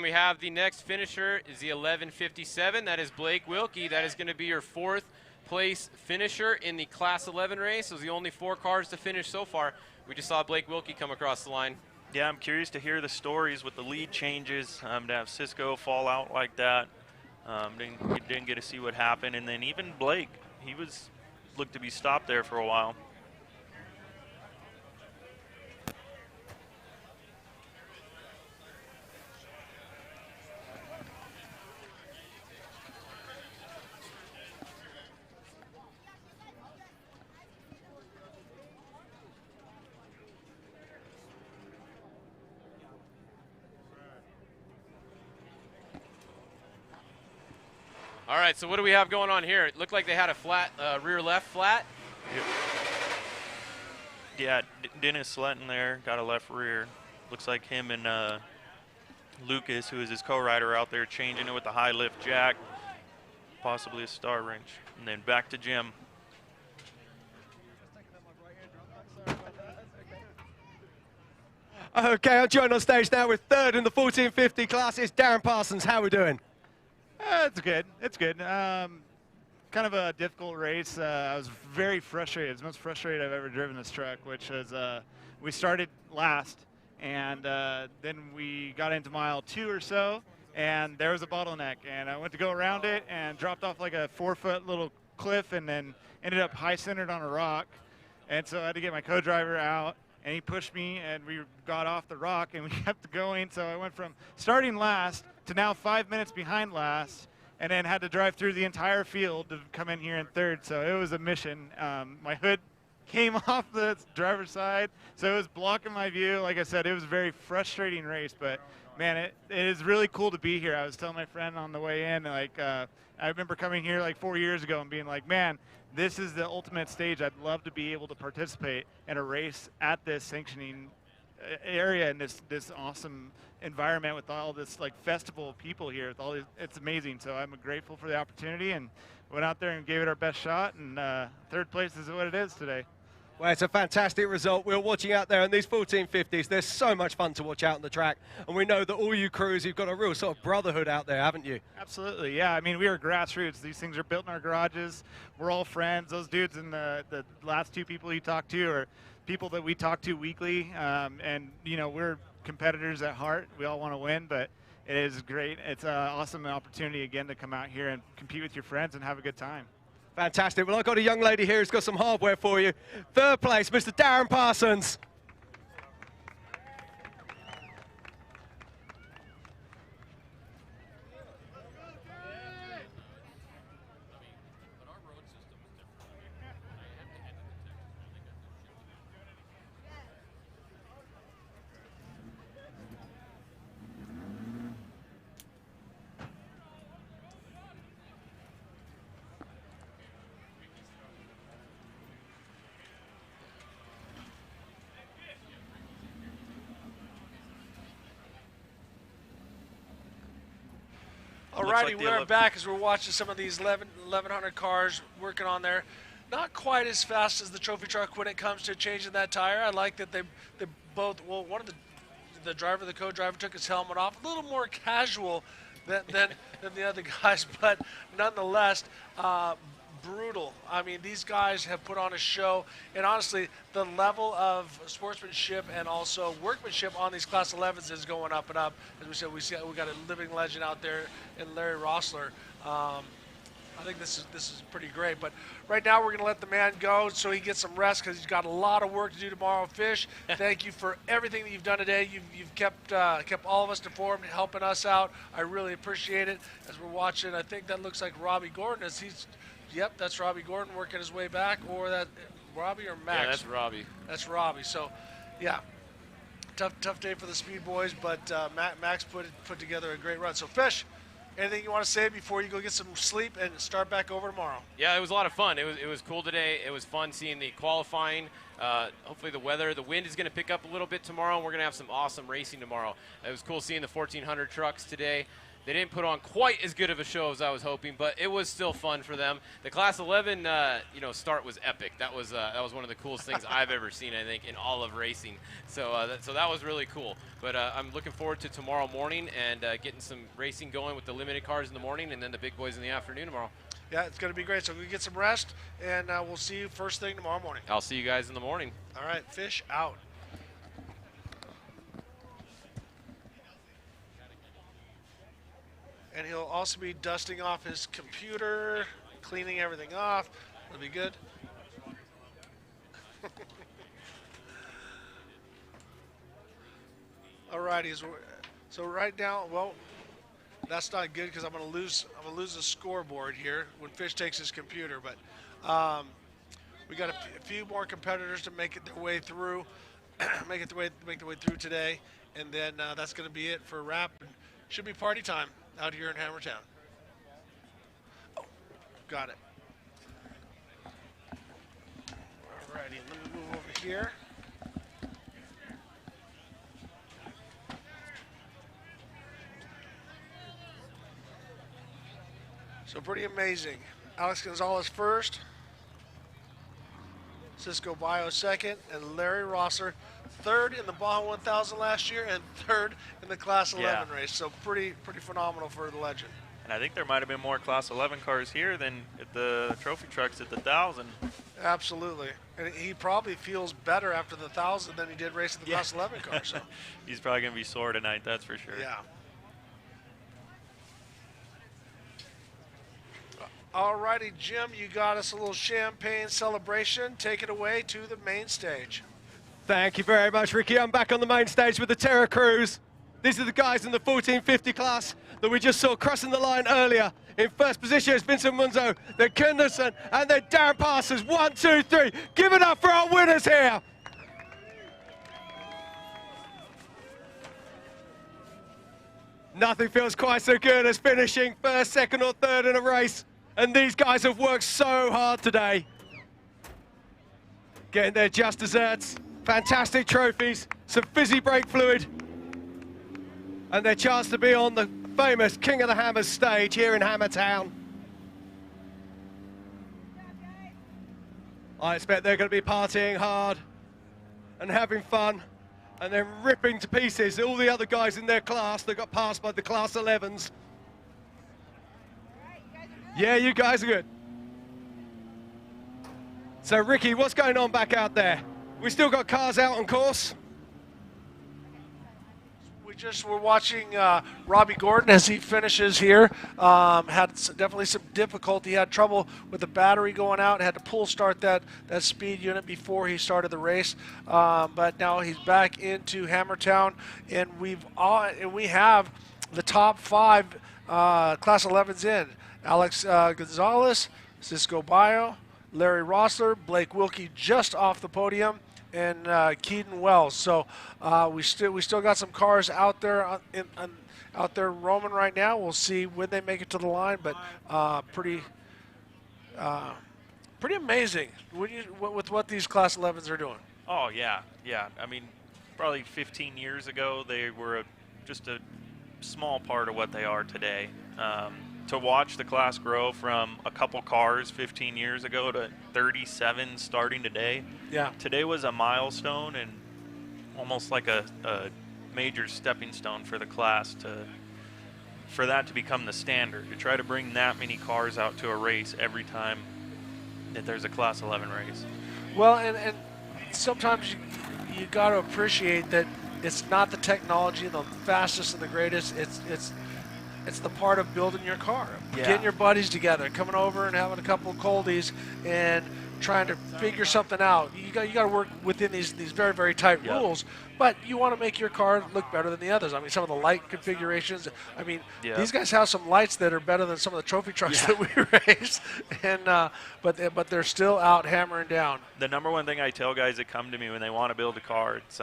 We have the next finisher is the 1157. That is Blake Wilkie. That is going to be your 4th place finisher in the Class 11 race. Those are the only 4 cars to finish so far. We just saw Blake Wilkie come across the line. Yeah, I'm curious to hear the stories with the lead changes, to have Cisco fall out like that. Didn't get to see what happened. And then even Blake, he looked to be stopped there for a while. All right, so what do we have going on here? It looked like they had a flat, rear left flat. Yeah, Dennis Sletton there got a left rear. Looks like him and Lucas, who is his co-rider, out there changing it with the high lift jack, possibly a star wrench. And then back to Jim. Okay, I'm joined on stage now with 3rd in the 1450 class. It's Darren Parsons. How are we doing? It's good. It's good. Kind of a difficult race. I was very frustrated. It's the most frustrated I've ever driven this truck, which is we started last, and then we got into mile 2 or so, and there was a bottleneck. And I went to go around it and dropped off like a 4-foot little cliff, and then ended up high-centered on a rock. And so I had to get my co-driver out, and he pushed me, and we got off the rock, and we kept going. So I went from starting last to now 5 minutes behind last, and then had to drive through the entire field to come in here in 3rd. So it was a mission. My hood came off the driver's side, so it was blocking my view. Like I said, it was a very frustrating race, but man, it is really cool to be here. I was telling my friend on the way in, like, I remember coming here like 4 years ago and being like, man, this is the ultimate stage. I'd love to be able to participate in a race at this sanctioning area and this awesome environment with all this like festival of people here. With all these, it's amazing. So I'm grateful for the opportunity and went out there and gave it our best shot. And 3rd place is what it is today. Well, it's a fantastic result. We're watching out there in these 1450s. There's so much fun to watch out on the track. And we know that all you crews, you've got a real sort of brotherhood out there, haven't you? Absolutely, yeah. I mean, we are grassroots. These things are built in our garages. We're all friends. Those dudes and the last 2 people you talked to are people that we talk to weekly. And, you know, we're competitors at heart. We all want to win, but it is great. It's an awesome opportunity, again, to come out here and compete with your friends and have a good time. Fantastic. Well, I've got a young lady here who's got some hardware for you. 3rd place, Mr. Darren Parsons. Alrighty, we're back as we're watching some of these 1100 cars working on there. Not quite as fast as the trophy truck when it comes to changing that tire. I like that they both, well, one of the driver, the co-driver took his helmet off. A little more casual than the other guys, but nonetheless, brutal. I mean, these guys have put on a show, and honestly, the level of sportsmanship and also workmanship on these Class 11s is going up and up. As we said, we got a living legend out there in Larry Rossler. I think this is pretty great. But right now, we're going to let the man go so he gets some rest because he's got a lot of work to do tomorrow. Fish, thank you for everything that you've done today. You've kept all of us informed, helping us out. I really appreciate it. As we're watching, I think that looks like Robbie Gordon as he's. Yep, that's Robbie Gordon working his way back, or that Robbie or Max? Yeah, that's Robbie. That's Robbie. So, yeah, tough day for the Speed Boys, but Max put together a great run. So, Fish, anything you want to say before you go get some sleep and start back over tomorrow? Yeah, it was a lot of fun. It was cool today. It was fun seeing the qualifying. Hopefully the wind is going to pick up a little bit tomorrow, and we're going to have some awesome racing tomorrow. It was cool seeing the 1400 trucks today. They didn't put on quite as good of a show as I was hoping, but it was still fun for them. The Class 11, start was epic. That was one of the coolest things I've ever seen, I think, in all of racing. So that was really cool. But I'm looking forward to tomorrow morning and getting some racing going with the limited cars in the morning, and then the big boys in the afternoon tomorrow. Yeah, it's going to be great. So we get some rest, and we'll see you first thing tomorrow morning. I'll see you guys in the morning. All right, Fish out. And he'll also be dusting off his computer, cleaning everything off. It'll be good. All righty. So right now, well, that's not good because I'm going to lose the scoreboard here when Fish takes his computer. But we got a few more competitors to make their way through, make their way through today, and then that's going to be it for a wrap. Should be party time out here in Hammertown. Oh, got it. All righty, let me move over here. So pretty amazing. Alex Gonzalez first, Cisco Bio second, and Larry Rosser third in the Baja 1000 last year and third in the Class 11 race. So pretty phenomenal for the legend. And I think there might have been more Class 11 cars here than at the trophy trucks at the 1000. Absolutely. And he probably feels better after the 1000 than he did racing the Class 11 car. So. He's probably going to be sore tonight, that's for sure. Yeah. All righty, Jim, you got us a little champagne celebration. Take it away to the main stage. Thank you very much, Ricky. I'm back on the main stage with the Terra Crews. These are the guys in the 1450 class that we just saw crossing the line earlier. In first position is Vincent Munzo, then Kunderson, and then Darren Parsons. 1, 2, 3. Give it up for our winners here. Nothing feels quite so good as finishing first, second, or third in a race. And these guys have worked so hard today. Getting their just desserts, fantastic trophies, some fizzy brake fluid, and their chance to be on the famous King of the Hammers stage here in Hammertown. I expect they're going to be partying hard and having fun and then ripping to pieces all the other guys in their class that got passed by the Class 11s. Yeah, you guys are good. So, Ricky, what's going on back out there? We still got cars out on course? We're watching Robbie Gordon as he finishes here. Had definitely some difficulty. He had trouble with the battery going out. Had to pull start that speed unit before he started the race. But now he's back into Hammertown, and we have the top 5 Class 11s in. Alex Gonzalez, Cisco Bio, Larry Rossler, Blake Wilkie just off the podium, and Keaton Wells. So we still got some cars out there out there roaming right now. We'll see when they make it to the line, but pretty amazing with what these Class 11s are doing. Oh yeah. I mean, probably 15 years ago they were just a small part of what they are today. To watch the class grow from a couple cars 15 years ago to 37 starting today. Yeah. Today was a milestone and almost like a major stepping stone for the class for that to become the standard, to try to bring that many cars out to a race every time that there's a Class 11 race. Well, and sometimes you got to appreciate that it's not the technology, the fastest and the greatest. It's the part of building your car, getting your buddies together, coming over and having a couple of coldies and trying to figure something out. You got to work within these very, very tight rules, but you want to make your car look better than the others. I mean, some of the light configurations. I mean, these guys have some lights that are better than some of the trophy trucks that we race, and but they're still out hammering down. The number one thing I tell guys that come to me when they want to build a car, it's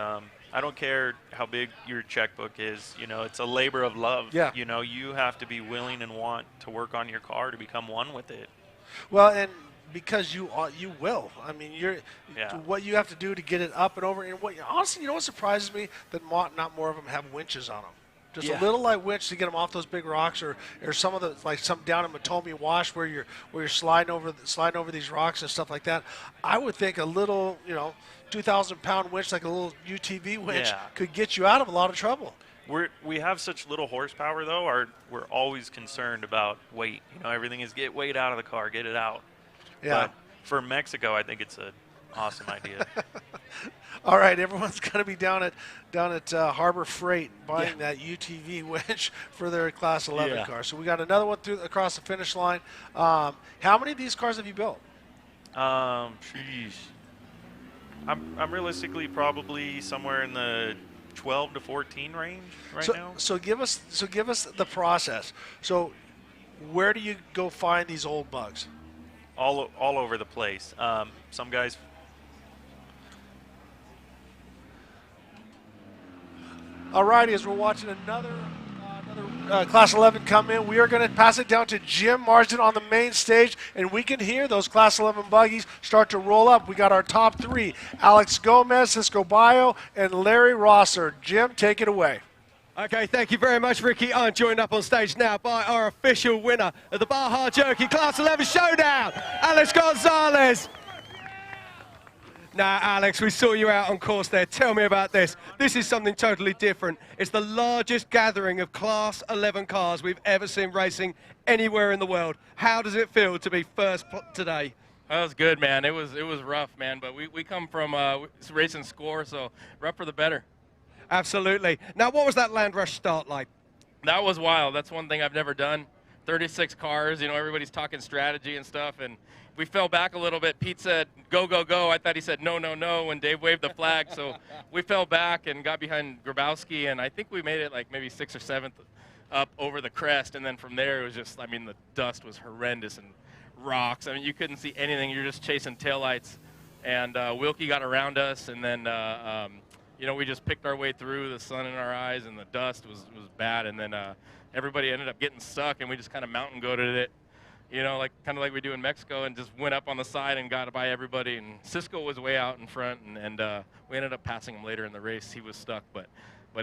I don't care how big your checkbook is, it's a labor of love. Yeah. You have to be willing and want to work on your car to become one with it. Well, and because you will. I mean, what you have to do to get it up and over. And honestly, what surprises me that not more of them have winches on them Just a little light winch to get them off those big rocks, or some of the some down in Mojave Wash where you're sliding over these rocks and stuff like that. I would think a little 2,000-pound winch, like a little UTV winch, could get you out of a lot of trouble. We have such little horsepower though. We're always concerned about weight. Everything is get weight out of the car, get it out. Yeah. But for Mexico, I think it's an awesome idea. All right, everyone's going to be down at Harbor Freight buying that UTV winch for their Class 11 car. So we got another one across the finish line. How many of these cars have you built? Sheesh. I'm realistically probably somewhere in the 12 to 14 range now. So give us the process. So where do you go find these old bugs? All over the place. Some guys. All righty, as we're watching another Class 11 come in, we are going to pass it down to Jim Marsden on the main stage, and we can hear those Class 11 buggies start to roll up. We got our top three: Alex Gomez, Cisco Bayo, and Larry Rosser. Jim, take it away. Okay, thank you very much, Ricky. I'm joined up on stage now by our official winner of the Baja Jerky Class 11 Showdown, Alex Gonzalez. Now, Alex, we saw you out on course there. Tell me about this. This is something totally different. It's the largest gathering of Class 11 cars we've ever seen racing anywhere in the world. How does it feel to be first today? That was good, man. It was rough, man. But we come from racing score, so rough for the better. Absolutely. Now, what was that land rush start like? That was wild. That's one thing I've never done. 36 cars, everybody's talking strategy and stuff, and we fell back a little bit. Pete said, go, go, go. I thought he said, no, no, no, when Dave waved the flag. So we fell back and got behind Grabowski, and I think we made it like maybe 6th or 7th up over the crest, and then from there it was just, the dust was horrendous and rocks. You couldn't see anything. You're just chasing taillights, and Wilkie got around us, and then we just picked our way through, the sun in our eyes, and the dust was bad, and then everybody ended up getting stuck, and we just kind of mountain goated it, kind of like we do in Mexico, and just went up on the side and got by everybody. And Cisco was way out in front, and we ended up passing him later in the race. He was stuck, but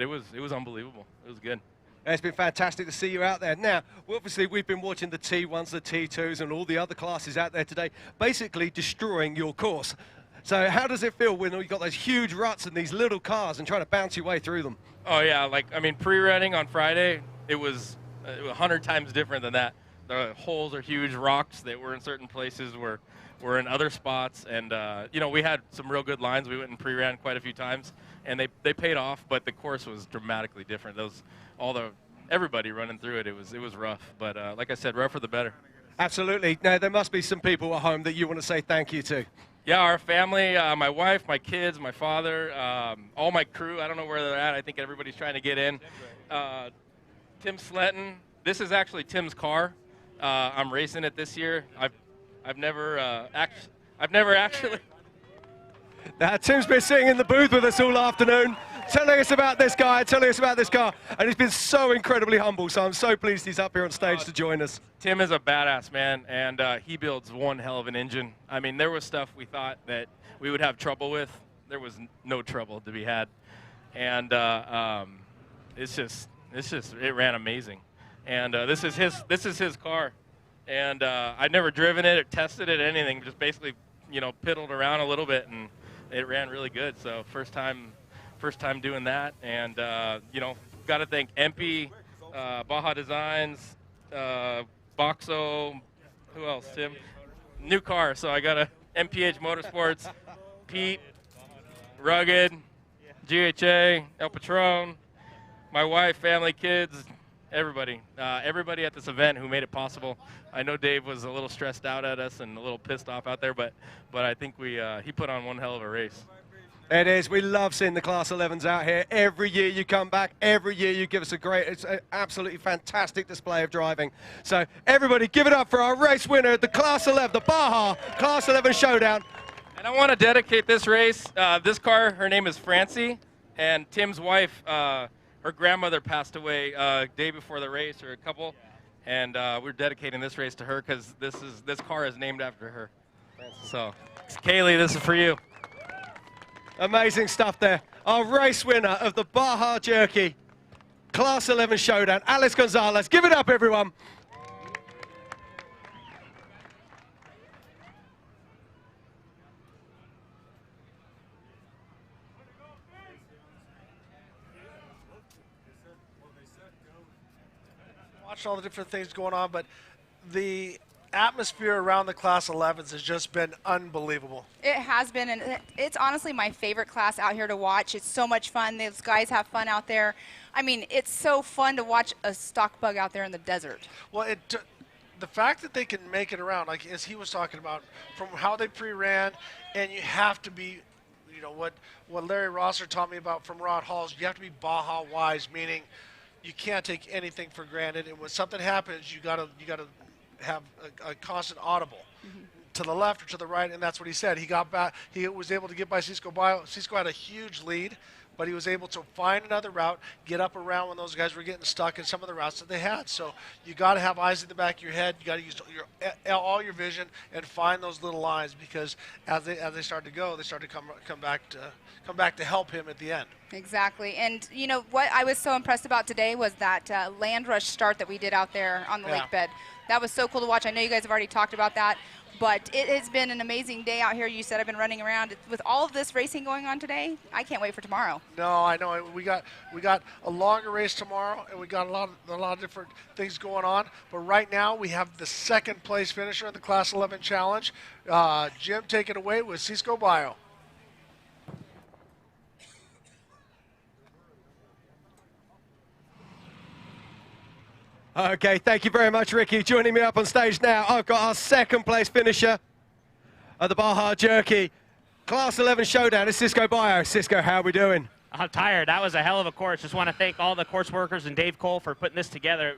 it was unbelievable. It was good. It's been fantastic to see you out there. Now, obviously, we've been watching the T1s, the T2s, and all the other classes out there today, basically destroying your course. So how does it feel when you've got those huge ruts and these little cars and trying to bounce your way through them? Oh, yeah. Pre-running on Friday, it was 100 times different than that. The holes are huge. Rocks that were in certain places were in other spots. And, we had some real good lines. We went and pre-ran quite a few times, and they paid off, but the course was dramatically different. Everybody running through it, it was rough. But like I said, rough for the better. Absolutely. Now, there must be some people at home that you want to say thank you to. Yeah, our family, my wife, my kids, my father, all my crew. I don't know where they're at. I think everybody's trying to get in. Tim Sletton. This is actually Tim's car. I'm racing it this year. I've never actually. Now, Tim's been sitting in the booth with us all afternoon, telling us about this guy, telling us about this car, and he's been so incredibly humble, so I'm so pleased he's up here on stage to join us. Tim is a badass, man, and he builds one hell of an engine. There was stuff we thought that we would have trouble with. There was no trouble to be had, and it ran amazing. And this is his car, and I'd never driven it or tested it or anything, just basically, piddled around a little bit, and it ran really good. So first time doing that, and got to thank Empy, Baja Designs, Boxo, who else? Tim, new car. So I got a MPH Motorsports, Pete, Rugged, GHA, El Patron, my wife, family, kids, everybody at this event who made it possible. I know Dave was a little stressed out at us and a little pissed off out there, but I think he put on one hell of a race. It is. We love seeing the Class 11s out here. Every year you come back, every year you give us it's an absolutely fantastic display of driving. So everybody give it up for our race winner, the Class 11, the Baja Class 11 Showdown. And I want to dedicate this race. This car, her name is Francie, and Tim's wife, her grandmother passed away day before the race, or a couple, and we're dedicating this race to her because this car is named after her. So, Kaylee, this is for you. Amazing stuff there. Our race winner of the Baja Jerky Class 11 showdown. Alex Gonzalez, give it up, everyone. Watching all the different things going on, but the atmosphere around the Class 11s has just been unbelievable. It has been, and it's honestly my favorite class out here to watch. It's so much fun. Those guys have fun out there. I mean, it's so fun to watch a stock bug out there in the desert. Well, the fact that they can make it around, like as he was talking about, from how they pre-ran, and you have to be, you know, what Larry Rosser taught me about from Rod Halls, you have to be Baja wise, meaning you can't take anything for granted, and when something happens, you gotta have a constant audible to the left or to the right, and that's what he said. He got back. He was able to get by Cisco Bio. Cisco had a huge lead, but he was able to find another route, get up around when those guys were getting stuck in some of the routes that they had. So you got to have eyes in the back of your head. You got to use all your vision and find those little lines, because as they start to go, they start to come back to help him at the end. Exactly. And you know what I was so impressed about today was that land rush start that we did out there on the lake bed. That was so cool to watch. I know you guys have already talked about that, but it has been an amazing day out here. You said I've been running around. With all of this racing going on today, I can't wait for tomorrow. No, I know. We got a longer race tomorrow, and we got a lot of different things going on. But right now, we have the second place finisher in the Class 11 Challenge. Jim, take it away with Cisco Bio. Okay, thank you very much, Ricky. Joining me up on stage now, I've got our second place finisher of the Baja Jerky Class 11 Showdown. It's Cisco Bio. Cisco, how are we doing? I'm tired. That was a hell of a course. Just want to thank all the course workers and Dave Cole for putting this together.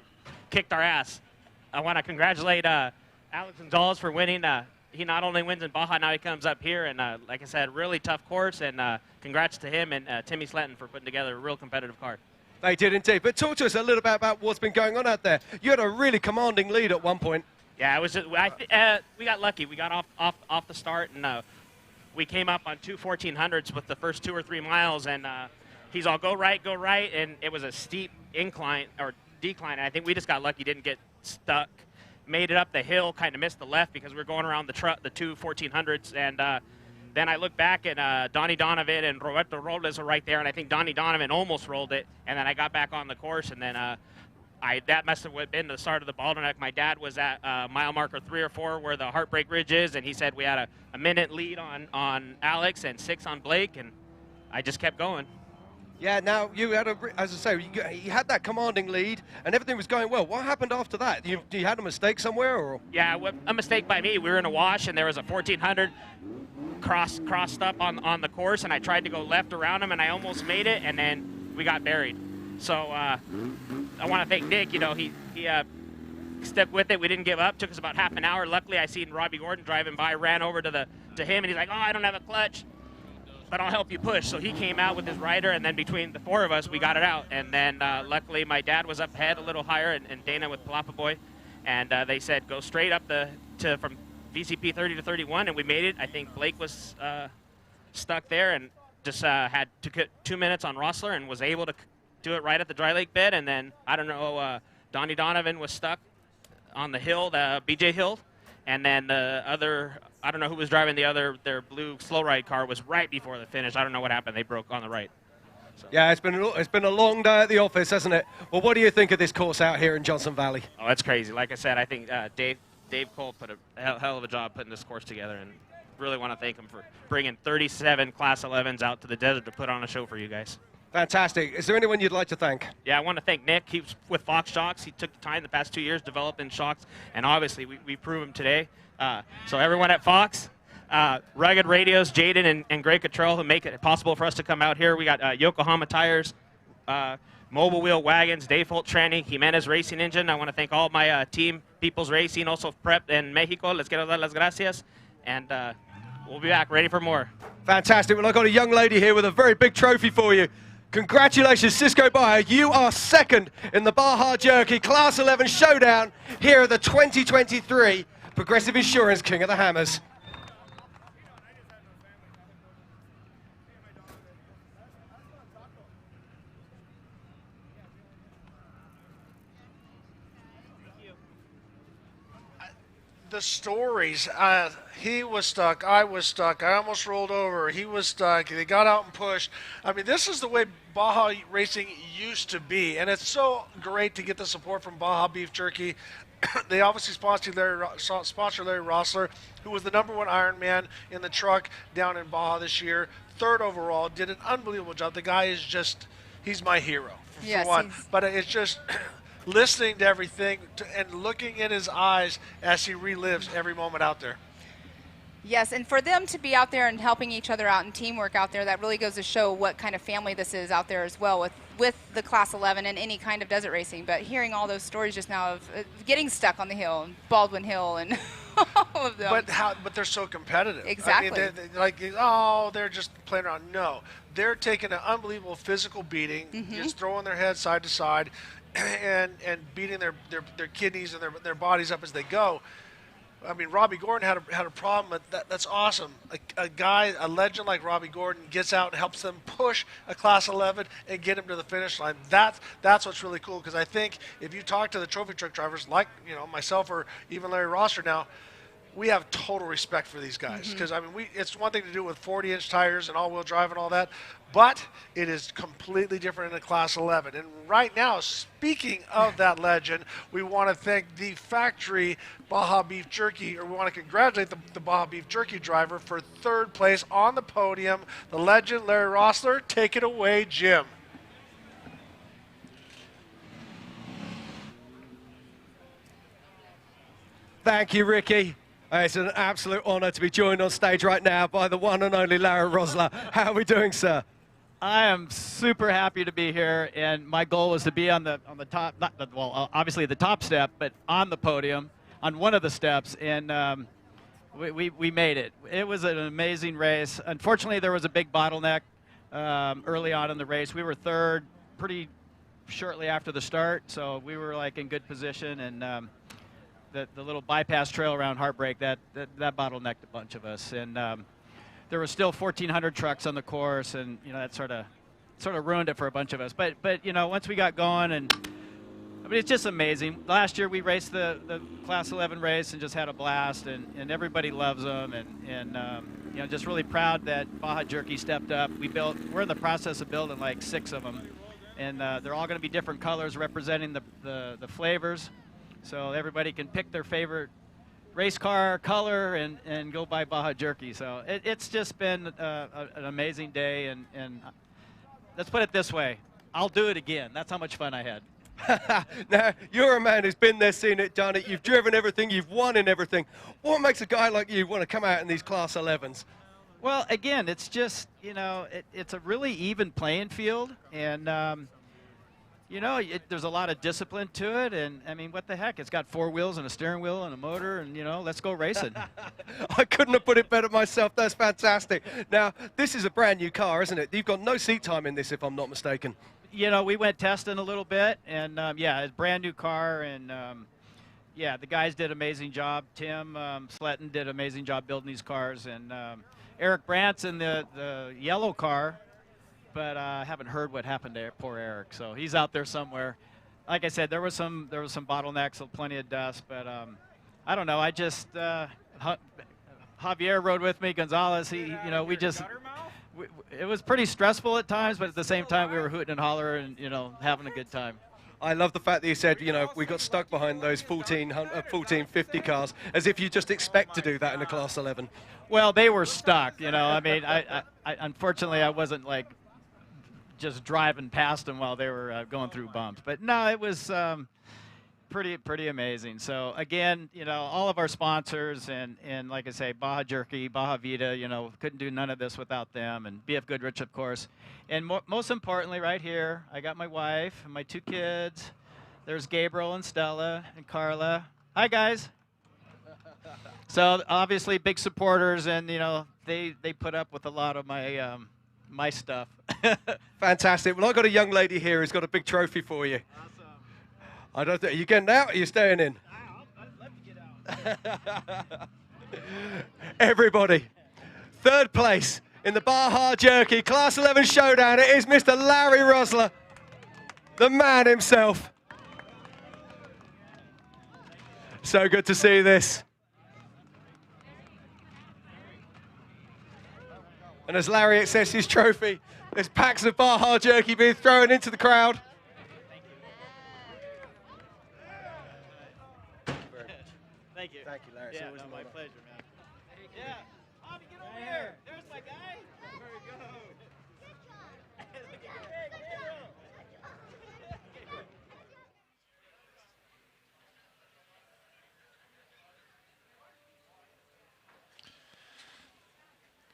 Kicked our ass. I want to congratulate Alex Gonzalez for winning. He not only wins in Baja, now he comes up here. And like I said, really tough course. And congrats to him and Timmy Sletton for putting together a real competitive car. They did indeed. But talk to us a little bit about what's been going on out there. You had a really commanding lead at one point. Yeah, it was just, we got lucky. We got off the start, and we came up on two 1400s with the first 2 or 3 miles, and he's all go right, and it was a steep incline or decline. And I think we just got lucky, didn't get stuck, made it up the hill, kind of missed the left because we were going around the two 1400s, and then I look back at Donnie Donovan and Roberto Robles are right there, and I think Donnie Donovan almost rolled it, and then I got back on the course, and then that must have been the start of the bottleneck. My dad was at mile marker 3 or 4 where the Heartbreak Ridge is, and he said we had a minute lead on Alex and 6 on Blake, and I just kept going. Yeah, now you had as I say, you had that commanding lead, and everything was going well. What happened after that? You had a mistake somewhere, or? Yeah, a mistake by me. We were in a wash, and there was a 1400 crossed up on the course, and I tried to go left around him, and I almost made it, and then we got buried. So I want to thank Nick. You know, he stuck with it. We didn't give up. Took us about half an hour. Luckily, I seen Robbie Gordon driving by, ran over to him, and he's like, "Oh, I don't have a clutch, but I'll help you push." So he came out with his rider, and then between the 4 of us, we got it out. And then luckily, my dad was up ahead a little higher, and Dana with Palapa Boy, and they said go straight up from VCP 30 to 31, and we made it. I think Blake was stuck there and just had to get 2 minutes on Rossler and was able to do it right at the dry lake bed. And then, I don't know, Donnie Donovan was stuck on the hill, the BJ Hill. And then the other, I don't know who was driving their blue slow ride car was right before the finish. I don't know what happened. They broke on the right. So. Yeah, it's been a long day at the office, hasn't it? Well, what do you think of this course out here in Johnson Valley? Oh, it's crazy. Like I said, I think Dave Cole put a hell of a job putting this course together, and really want to thank him for bringing 37 Class 11s out to the desert to put on a show for you guys. Fantastic. Is there anyone you'd like to thank? Yeah, I want to thank Nick. He was with Fox Shocks. He took the time the past 2 years developing shocks, and obviously we prove them today. So everyone at Fox, Rugged Radios, Jaden and Greg Cottrell, who make it possible for us to come out here. We got Yokohama Tires, Mobile Wheel Wagons, Dave Holt Tranny, Jimenez Racing Engine. I want to thank all my team, People's Racing, also Prep in Mexico. Let's get las gracias. And we'll be back ready for more. Fantastic. Well, I've got a young lady here with a very big trophy for you. Congratulations, Cisco Bio. You are second in the Baja Jerky Class 11 Showdown here at the 2023 Progressive Insurance King of the Hammers. the stories. He was stuck. I was stuck. I almost rolled over. He was stuck. They got out and pushed. I mean, this is the way Baja Racing used to be, and it's so great to get the support from Baja Beef Jerky. They obviously sponsor Larry Rossler, who was the #1 Ironman in the truck down in Baja this year, 3rd overall, did an unbelievable job. The guy is just, he's my hero, for one. But it's just listening to everything and looking in his eyes as he relives every moment out there. Yes, and for them to be out there and helping each other out and teamwork out there, that really goes to show what kind of family this is out there as well with the Class 11 and any kind of desert racing. But hearing all those stories just now of getting stuck on the hill, and Baldwin Hill, and all of them. But they're so competitive. Exactly. I mean, they're just playing around. No, they're taking an unbelievable physical beating, just throwing their heads side to side, and beating their kidneys and their bodies up as they go. I mean, Robbie Gordon had a problem, but that's awesome. A legend like Robbie Gordon gets out and helps them push a Class 11 and get him to the finish line. That's what's really cool, because I think if you talk to the trophy truck drivers like myself or even Larry Rossler now, we have total respect for these guys, because I mean, it's one thing to do it with 40-inch tires and all-wheel drive and all that, but it is completely different in a Class 11. And right now, speaking of that legend, we want to thank the factory Baja Beef Jerky, or we want to congratulate the Baja Beef Jerky driver for 3rd place on the podium, the legend Larry Rossler. Take it away, Jim. Thank you, Ricky. It's an absolute honor to be joined on stage right now by the one and only Larry Rossler. How are we doing, sir? I am super happy to be here, and my goal was to be on the top, obviously the top step, but on the podium, on one of the steps, and we made it. It was an amazing race. Unfortunately, there was a big bottleneck early on in the race. We were 3rd pretty shortly after the start, so we were like in good position, and the little bypass trail around Heartbreak, that bottlenecked a bunch of us, and there were still 1,400 trucks on the course, and that sort of ruined it for a bunch of us. But once we got going, and I mean, it's just amazing. Last year we raced the Class 11 race and just had a blast, and everybody loves them, and just really proud that Baja Jerky stepped up. We're in the process of building like 6 of them, and they're all going to be different colors representing the flavors. So everybody can pick their favorite race car color and go buy Baja Jerky. So it's just been an amazing day, and let's put it this way, I'll do it again. That's how much fun I had. Now, you're a man who's been there, seen it, done it. You've driven everything. You've won in everything. What makes a guy like you want to come out in these Class 11s? Well, again, it's just, it's a really even playing field, and there's a lot of discipline to it, and I mean, what the heck? It's got 4 wheels and a steering wheel and a motor, and let's go racing. I couldn't have put it better myself. That's fantastic. Now, this is a brand new car, isn't it? You've got no seat time in this, if I'm not mistaken. We went testing a little bit, and yeah, it's a brand new car, and yeah, the guys did an amazing job. Tim Sletton did an amazing job building these cars, and Eric Brandt's in the yellow car. But I haven't heard what happened to poor Eric, so he's out there somewhere. Like I said, there was some bottlenecks, plenty of dust, but I don't know. I just Javier rode with me, Gonzalez. It was pretty stressful at times, but at the same time we were hooting and hollering and having a good time. I love the fact that you said, we got stuck behind those 1450 cars, as if you just expect to do that in a Class 11. Well, they were stuck. I mean, I unfortunately I wasn't like just driving past them while they were going through bumps. But no, it was pretty amazing. So again, all of our sponsors and like I say, Baja Jerky, Baja Vida, couldn't do none of this without them, and BF Goodrich, of course. And most importantly, right here, I got my wife and my 2 kids. There's Gabriel and Stella and Carla. Hi, guys. So obviously big supporters, and they put up with a lot of my stuff. Fantastic. Well, I've got a young lady here who's got a big trophy for you. Awesome. I don't think, are you getting out or are you staying in? I'd love to get out. Everybody, 3rd place in the Baja Jerky Class 11 Showdown. It is Mr. Larry Rossler, the man himself. So good to see this. And as Larry accesses his trophy, there's packs of Baja jerky being thrown into the crowd. Thank you. Thank you, Larry. Yeah, no, my pleasure, man. Yeah. Bobby, get over here. There's my guy. There we go.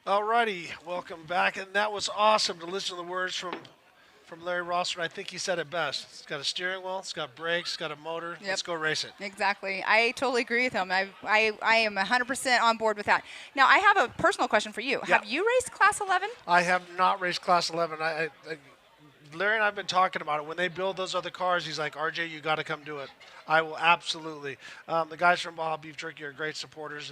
Alrighty, welcome back, and that was awesome to listen to the words from Larry Rossler. I think he said it best. It's got a steering wheel, it's got brakes, it's got a motor. Yep. Let's go race it. Exactly. I totally agree with him. I am 100% on board with that. Now, I have a personal question for you. Yeah. Have you raced Class 11? I have not raced Class 11. Larry and I have been talking about it. When they build those other cars, he's like, RJ, you got to come do it. I will absolutely. The guys from Baja Beef Jerky are great supporters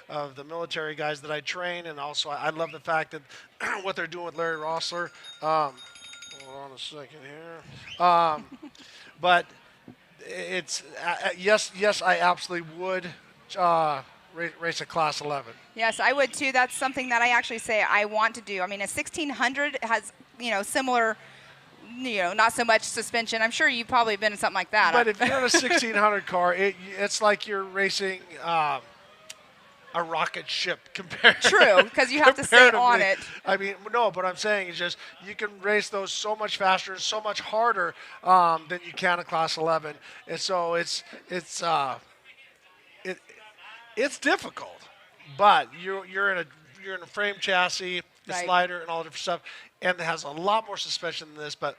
of the military guys that I train, and also I love the fact that what they're doing with Larry Rossler. Hold on a second here. But it's yes, I absolutely would race a Class 11. Yes, I would too. That's something that I actually say I want to do. I mean, a 1600 has, similar, not so much suspension. I'm sure you've probably been in something like that. But if you're in a 1600 car, it's like you're racing a rocket ship compared. True, because you have to stay on it. I mean, no, but I'm saying is just you can race those so much faster and so much harder than you can a Class 11, and so it's difficult. But you're in a frame chassis, it's Right. lighter and all the different stuff, and it has a lot more suspension than this, but.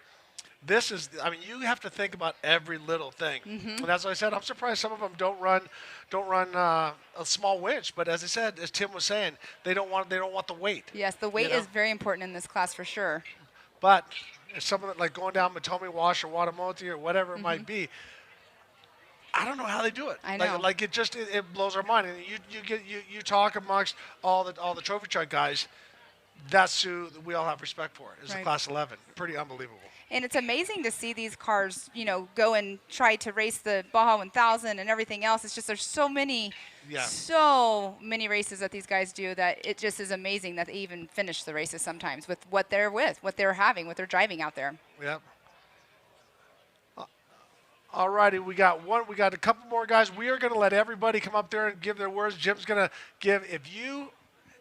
This is, you have to think about every little thing. Mm-hmm. And as I said, I'm surprised some of them don't run a small winch. But as I said, as Tim was saying, they don't want the weight. Yes, the weight is very important in this class for sure. But if someone like going down Matomi Wash or Watamote or whatever it might be, I don't know how they do it. I know. Like it blows our mind. And you talk amongst all the trophy truck guys. That's who we all have respect for. Is the Class 11. Pretty unbelievable. And it's amazing to see these cars, go and try to race the Baja 1000 and everything else. It's just there's so many races that these guys do that it just is amazing that they even finish the races sometimes with what they're what they're driving out there. Yep. All righty, we got a couple more guys. We are going to let everybody come up there and give their words. Jim's going to give, if you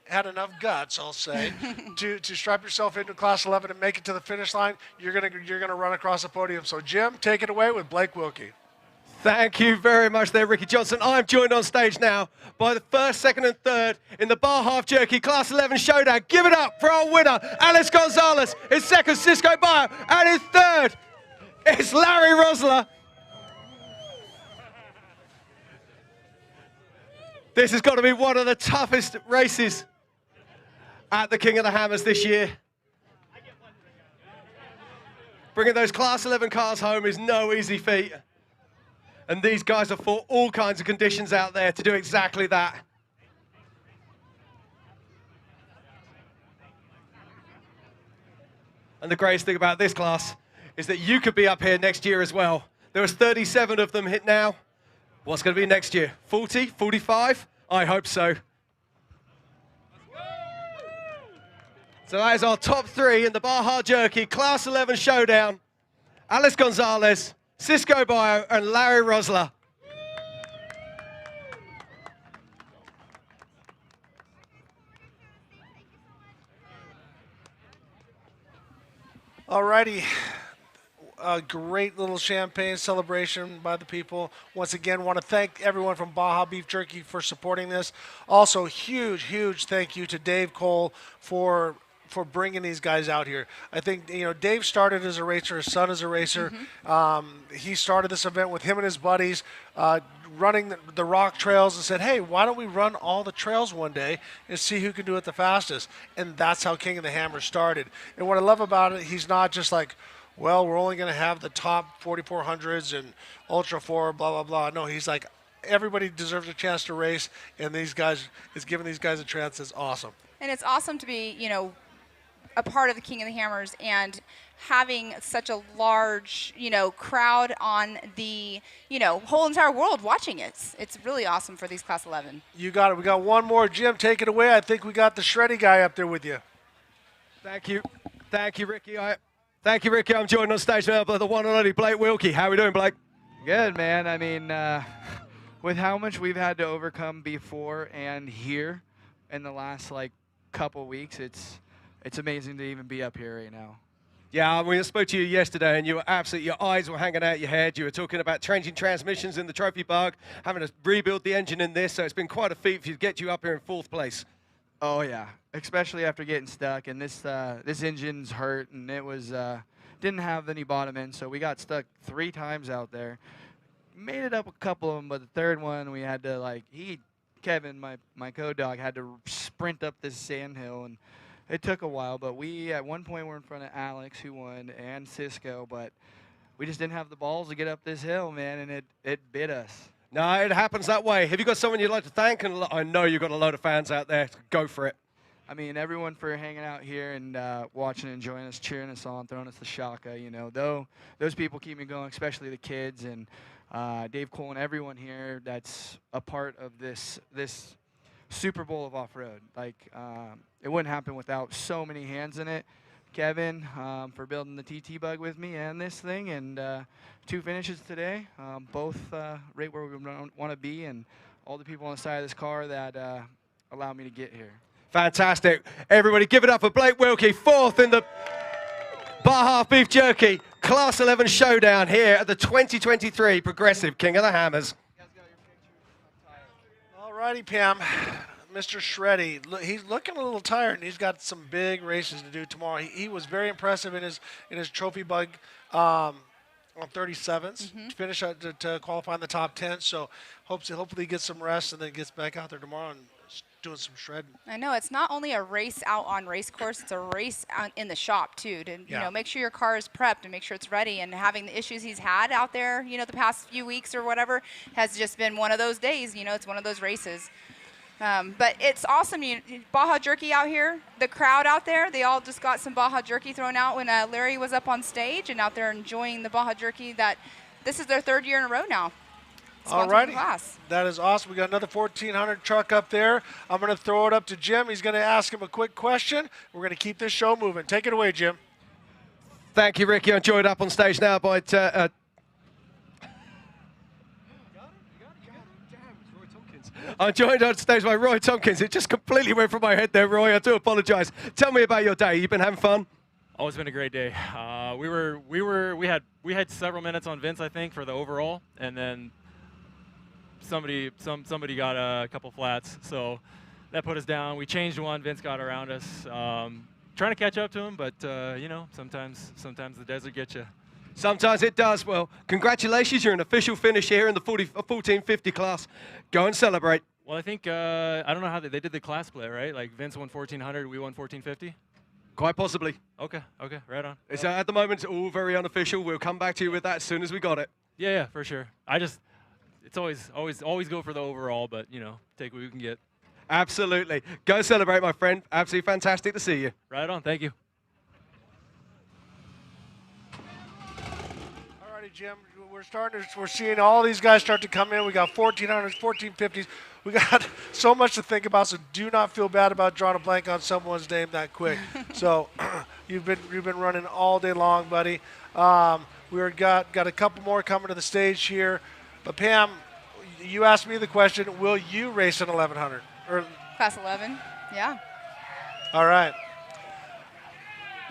had enough guts, I'll say, to strap yourself into Class 11 and make it to the finish line, you're gonna run across the podium. So Jim, take it away with Blake Wilkie. Thank you very much there, Ricky Johnson. I'm joined on stage now by the first, second, and third in the Bar Half Jerky Class 11 Showdown. Give it up for our winner, Alex Gonzalez. His second, Cisco Bio. And his third, it's Larry Rossler. This has got to be one of the toughest races at the King of the Hammers this year. Bringing those Class 11 cars home is no easy feat. And these guys have fought all kinds of conditions out there to do exactly that. And the greatest thing about this class is that you could be up here next year as well. There is 37 of them hit now. What's going to be next year? 40, 45? I hope so. So that is our top three in the Baja Jerky Class 11 Showdown. Alex Gonzalez, Cisco Bio, and Larry Rossler. All righty. A great little champagne celebration by the people. Once again, want to thank everyone from Baja Beef Jerky for supporting this. Also, huge thank you to Dave Cole for bringing these guys out here. I think, Dave started as a racer, his son is a racer. He started this event with him and his buddies, running the rock trails, and said, hey, why don't we run all the trails one day and see who can do it the fastest? And that's how King of the Hammer started. And what I love about it, he's not just like, well, we're only going to have the top 4400s and Ultra 4, blah, blah, blah. No, he's like, everybody deserves a chance to race, and these guys, is giving these guys a chance. Is awesome. And it's awesome to be, a part of the King of the Hammers and having such a large, crowd on the, whole entire world watching it. It's really awesome for these Class 11. You got it. We got one more. Jim, take it away. I think we got the shreddy guy up there with you. Thank you. Thank you, Ricky. Thank you, Ricky. I'm joined on stage now by the one and only Blake Wilkie. How are we doing, Blake? Good, man. I mean, with how much we've had to overcome before and here in the last, like, couple weeks, it's amazing to even be up here right now. Yeah, we spoke to you yesterday, and you were absolutely, your eyes were hanging out your head. You were talking about changing transmissions in the Trophy Bug, having to rebuild the engine in this, so it's been quite a feat for you to get you up here in 4th place. Oh, yeah, especially after getting stuck, and this engine's hurt, and it was didn't have any bottom end, so we got stuck 3 times out there. Made it up a couple of them, but the third one we had to, like, Kevin, my co-dog, had to sprint up this sand hill, and it took a while, but we, at one point, were in front of Alex, who won, and Cisco, but we just didn't have the balls to get up this hill, man, and it bit us. No, it happens that way. Have you got someone you'd like to thank? And I know you've got a load of fans out there. Go for it. I mean, everyone for hanging out here and watching and enjoying us, cheering us on, throwing us the shaka, you know. Those people keep me going, especially the kids and Dave Cole and everyone here that's a part of this Super Bowl of off-road. Like, it wouldn't happen without so many hands in it. Kevin for building the TT Bug with me and this thing, and 2 finishes today, both right where we want to be, and all the people on the side of this car that allowed me to get here. Fantastic. Everybody give it up for Blake Wilkie, 4th in the Bar Half Beef Jerky Class 11 Showdown here at the 2023 Progressive King of the Hammers. All righty, Pam. Mr. Shreddy, he's looking a little tired, and he's got some big races to do tomorrow. He was very impressive in his Trophy Bug on 37s to finish to qualify in the top 10. So hopefully he gets some rest and then gets back out there tomorrow and doing some shredding. I know it's not only a race out on race course; it's a race out in the shop too. To you know, make sure your car is prepped and make sure it's ready. And having the issues he's had out there, you know, the past few weeks or whatever, has just been one of those days. You know, it's one of those races. But it's awesome. Baja Jerky out here, the crowd out there, they all just got some Baja Jerky thrown out when Larry was up on stage and out there enjoying the Baja Jerky. This is their 3rd year in a row now. All righty. That is awesome. We got another 1400 truck up there. I'm going to throw it up to Jim. He's going to ask him a quick question. We're going to keep this show moving. Take it away, Jim. Thank you, Ricky. I'm joined up on stage now by I'm joined on stage by Roy Tompkins. It just completely went from my head there, Roy. I do apologize. Tell me about your day. You been having fun? Oh, it's been a great day. We had several minutes on Vince, I think, for the overall, and then somebody got a couple flats, so that put us down. We changed one. Vince got around us, trying to catch up to him, but you know, sometimes the desert gets you. Sometimes it does. Well, congratulations. You're an official finish here in the 1450 class. Go and celebrate. Well, I think, I don't know how they did the class split, right? Like Vince won 1400, we won 1450? Quite possibly. Okay, right on. It's, at the moment, it's all very unofficial. We'll come back to you with that as soon as we got it. Yeah, for sure. It's always go for the overall, but, you know, take what we can get. Absolutely. Go celebrate, my friend. Absolutely fantastic to see you. Right on. Thank you. Jim, we're seeing all these guys start to come in. We got 1400s, 1450s. We got so much to think about, so do not feel bad about drawing a blank on someone's name that quick. So you've been running all day long, buddy. We've got a couple more coming to the stage here. But Pam, you asked me the question, will you race an 1100? Or Class 11, yeah. All right.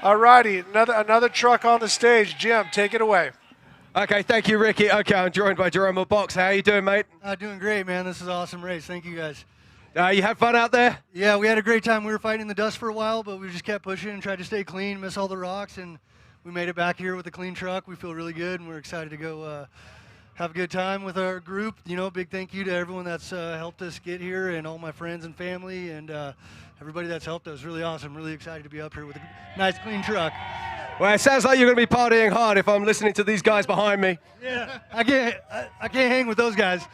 All righty, another truck on the stage. Jim, take it away. Okay, thank you, Ricky. Okay, I'm joined by Jerome Box. How you doing, mate? Doing great, man. This is an awesome race. Thank you, guys. You had fun out there? Yeah, we had a great time. We were fighting in the dust for a while, but we just kept pushing and tried to stay clean, miss all the rocks, and we made it back here with a clean truck. We feel really good, and we're excited to go have a good time with our group. You know, big thank you to everyone that's helped us get here, and all my friends and family, and everybody that's helped us. Really awesome. Really excited to be up here with a nice, clean truck. Well, it sounds like you're going to be partying hard if I'm listening to these guys behind me. Yeah, I can't hang with those guys.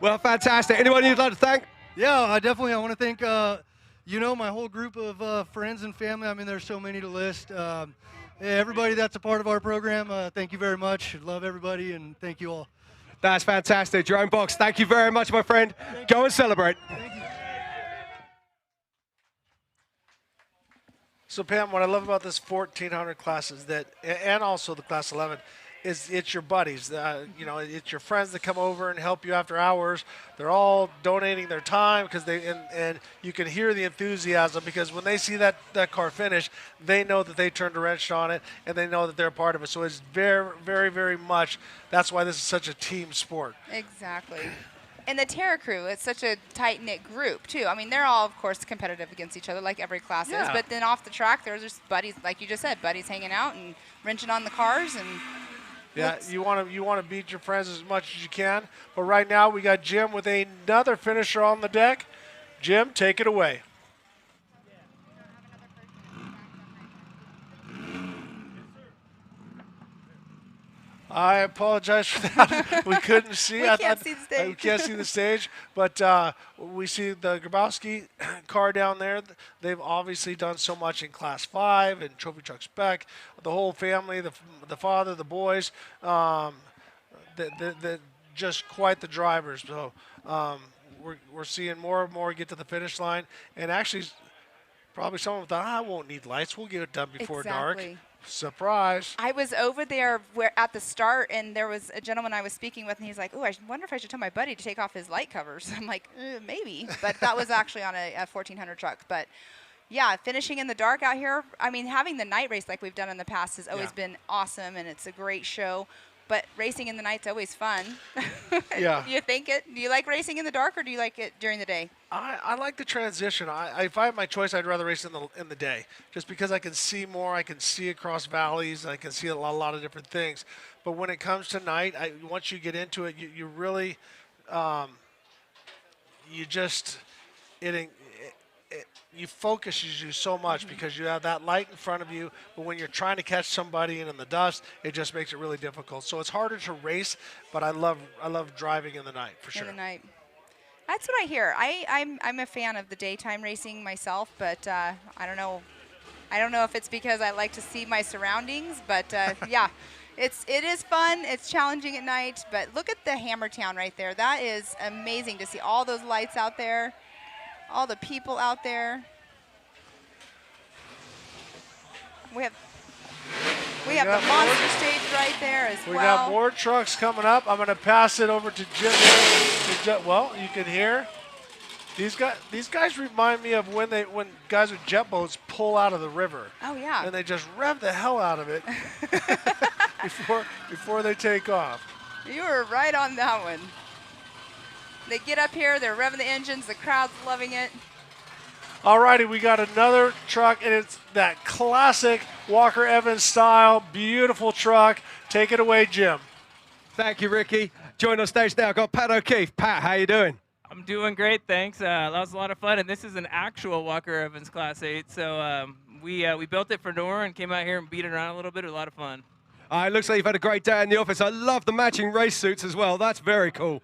Well, fantastic. Anyone you'd like to thank? Yeah, I want to thank, you know, my whole group of friends and family. I mean, there's so many to list. Everybody that's a part of our program, thank you very much. Love everybody, and thank you all. That's fantastic. Jerome Box, thank you very much, my friend. Go and celebrate. Thank you. So Pam, what I love about this 1400 class is that, and also the class 11, is it's your buddies. You know, it's your friends that come over and help you after hours. They're all donating their time because and you can hear the enthusiasm because when they see that car finish, they know that they turned a wrench on it and they know that they're a part of it. So it's very, very, very much. That's why this is such a team sport. Exactly. And the Terra crew, it's such a tight-knit group, too. I mean, they're all, of course, competitive against each other like every class is. But then off the track, there's just buddies, like you just said, buddies hanging out and wrenching on the cars. And yeah, you want to beat your friends as much as you can. But right now, we got Jim with another finisher on the deck. Jim, take it away. I apologize for that. We couldn't see. We can't see the stage. We can't see the stage, but we see the Grabowski car down there. They've obviously done so much in Class 5 and Trophy Truck Spec. The whole family, the father, the boys, just quite the drivers. So we're seeing more and more get to the finish line, and actually, probably someone thought, I won't need lights. We'll get it done before dark. Surprise. I was over there at the start, and there was a gentleman I was speaking with, and he's like, oh, I wonder if I should tell my buddy to take off his light covers. I'm like, maybe. But that was actually on a 1400 truck. But, yeah, finishing in the dark out here, I mean, having the night race like we've done in the past has always been awesome, and it's a great show. But racing in the night's always fun. Yeah. Do you like racing in the dark, or do you like it during the day? I like the transition. If I have my choice, I'd rather race in the day, just because I can see more. I can see across valleys. I can see a lot of different things. But when it comes to night, once you get into it, you really, you focuses you so much because you have that light in front of you, but when you're trying to catch somebody in the dust, it just makes it really difficult. So it's harder to race, but I love driving in the night for sure. In the night. That's what I hear. I'm a fan of the daytime racing myself, but I don't know. I don't know if it's because I like to see my surroundings, but yeah, it is fun. It's challenging at night, but look at the Hammertown right there. That is amazing to see all those lights out there. All the people out there. We have the monster stage right there as well. We got more trucks coming up. I'm going to pass it over to Jim. Well, you can hear these guys remind me of when guys with jet boats pull out of the river. Oh yeah. And they just rev the hell out of it before they take off. You were right on that one. They get up here, they're revving the engines, the crowd's loving it. All righty, we got another truck, and it's that classic Walker Evans style, beautiful truck. Take it away, Jim. Thank you, Ricky. Join on stage now. I've got Pat O'Keefe. Pat, how you doing? I'm doing great, thanks. That was a lot of fun, and this is an actual Walker Evans Class 8. So we built it for Nora and came out here and beat it around a little bit. It was a lot of fun. It looks like you've had a great day in the office. I love the matching race suits as well. That's very cool.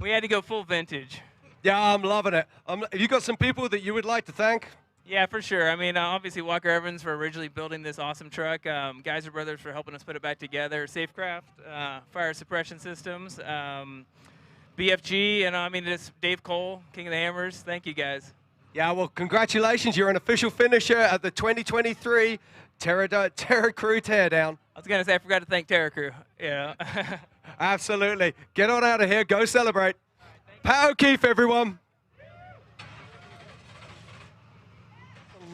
We had to go full vintage. Yeah, I'm loving it. Have you got some people that you would like to thank? Yeah, for sure. I mean, obviously Walker Evans for originally building this awesome truck. Geyser Brothers for helping us put it back together. Safecraft, Fire Suppression Systems, BFG, and I mean, it's Dave Cole, King of the Hammers. Thank you, guys. Yeah, well, congratulations. You're an official finisher at the 2023 Terra Crew Teardown. I was going to say, I forgot to thank Terra Crew. Yeah. Absolutely. Get on out of here. Go celebrate. Pat O'Keefe, everyone.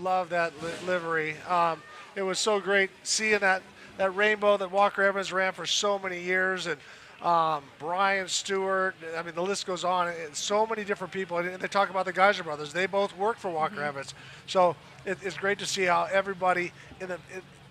Love that livery. It was so great seeing that rainbow that Walker Evans ran for so many years, and Brian Stewart. I mean, the list goes on. And so many different people. And they talk about the Geyser Brothers. They both work for Walker Evans. So it's great to see how everybody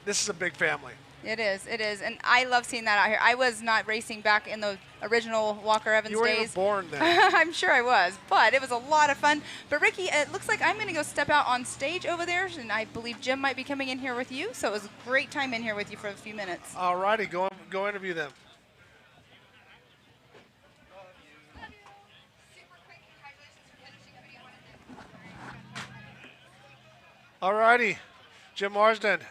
this is a big family. It is, and I love seeing that out here. I was not racing back in the original Walker Evans days. You weren't even born then. I'm sure I was, but it was a lot of fun. But Ricky, it looks like I'm going to go step out on stage over there, and I believe Jim might be coming in here with you. So it was a great time in here with you for a few minutes. All righty, go interview them. All righty, Jim Marsden.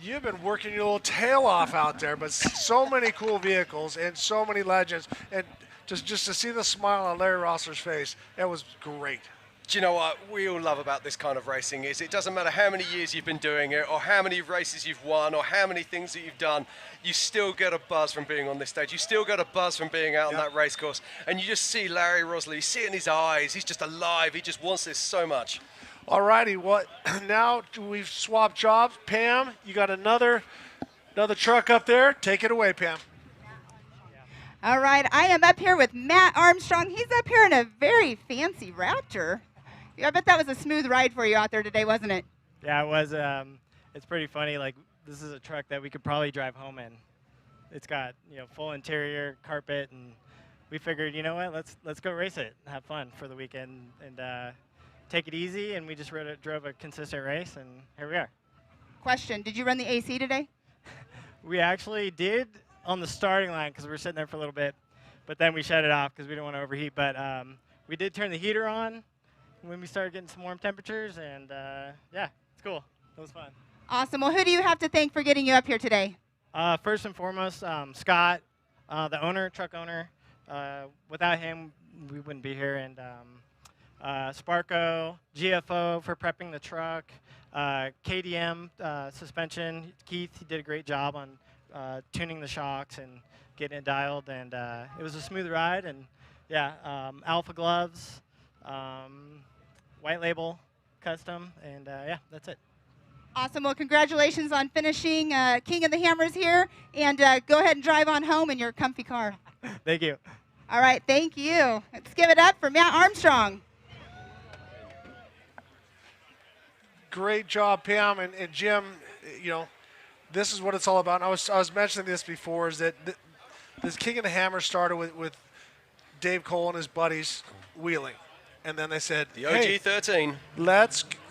You've been working your little tail off out there, but so many cool vehicles and so many legends. And just to see the smile on Larry Rosser's face, that was great. Do you know what we all love about this kind of racing is it doesn't matter how many years you've been doing it or how many races you've won or how many things that you've done, you still get a buzz from being on this stage. You still get a buzz from being out on that race course. And you just see Larry Rosley, you see it in his eyes, he's just alive, he just wants this so much. All righty, now we've swapped jobs. Pam, you got another truck up there. Take it away, Pam. All right, I am up here with Matt Armstrong. He's up here in a very fancy Raptor. I bet that was a smooth ride for you out there today, wasn't it? Yeah, it was. It's pretty funny. Like, this is a truck that we could probably drive home in. It's got, full interior, carpet, and we figured, you know what, let's go race it, have fun for the weekend, and take it easy. And we just drove a consistent race, and here we are. Question: did you run the AC today? We actually did on the starting line because we were sitting there for a little bit, but then we shut it off because we didn't want to overheat. But we did turn the heater on when we started getting some warm temperatures, and yeah, it's cool. It was fun. Awesome. Well, who do you have to thank for getting you up here today? First and foremost, Scott, the truck owner. Without him, we wouldn't be here. And Sparko, GFO for prepping the truck, KDM suspension. Keith, he did a great job on tuning the shocks and getting it dialed, and it was a smooth ride. And yeah, Alpha Gloves. White label, custom, and yeah, that's it. Awesome. Well, congratulations on finishing King of the Hammers here, and go ahead and drive on home in your comfy car. Thank you. All right, thank you. Let's give it up for Matt Armstrong. Great job, Pam and Jim. This is what it's all about. And I was mentioning this before, is that this King of the Hammers started with Dave Cole and his buddies wheeling. And then they said, the OG13. Hey,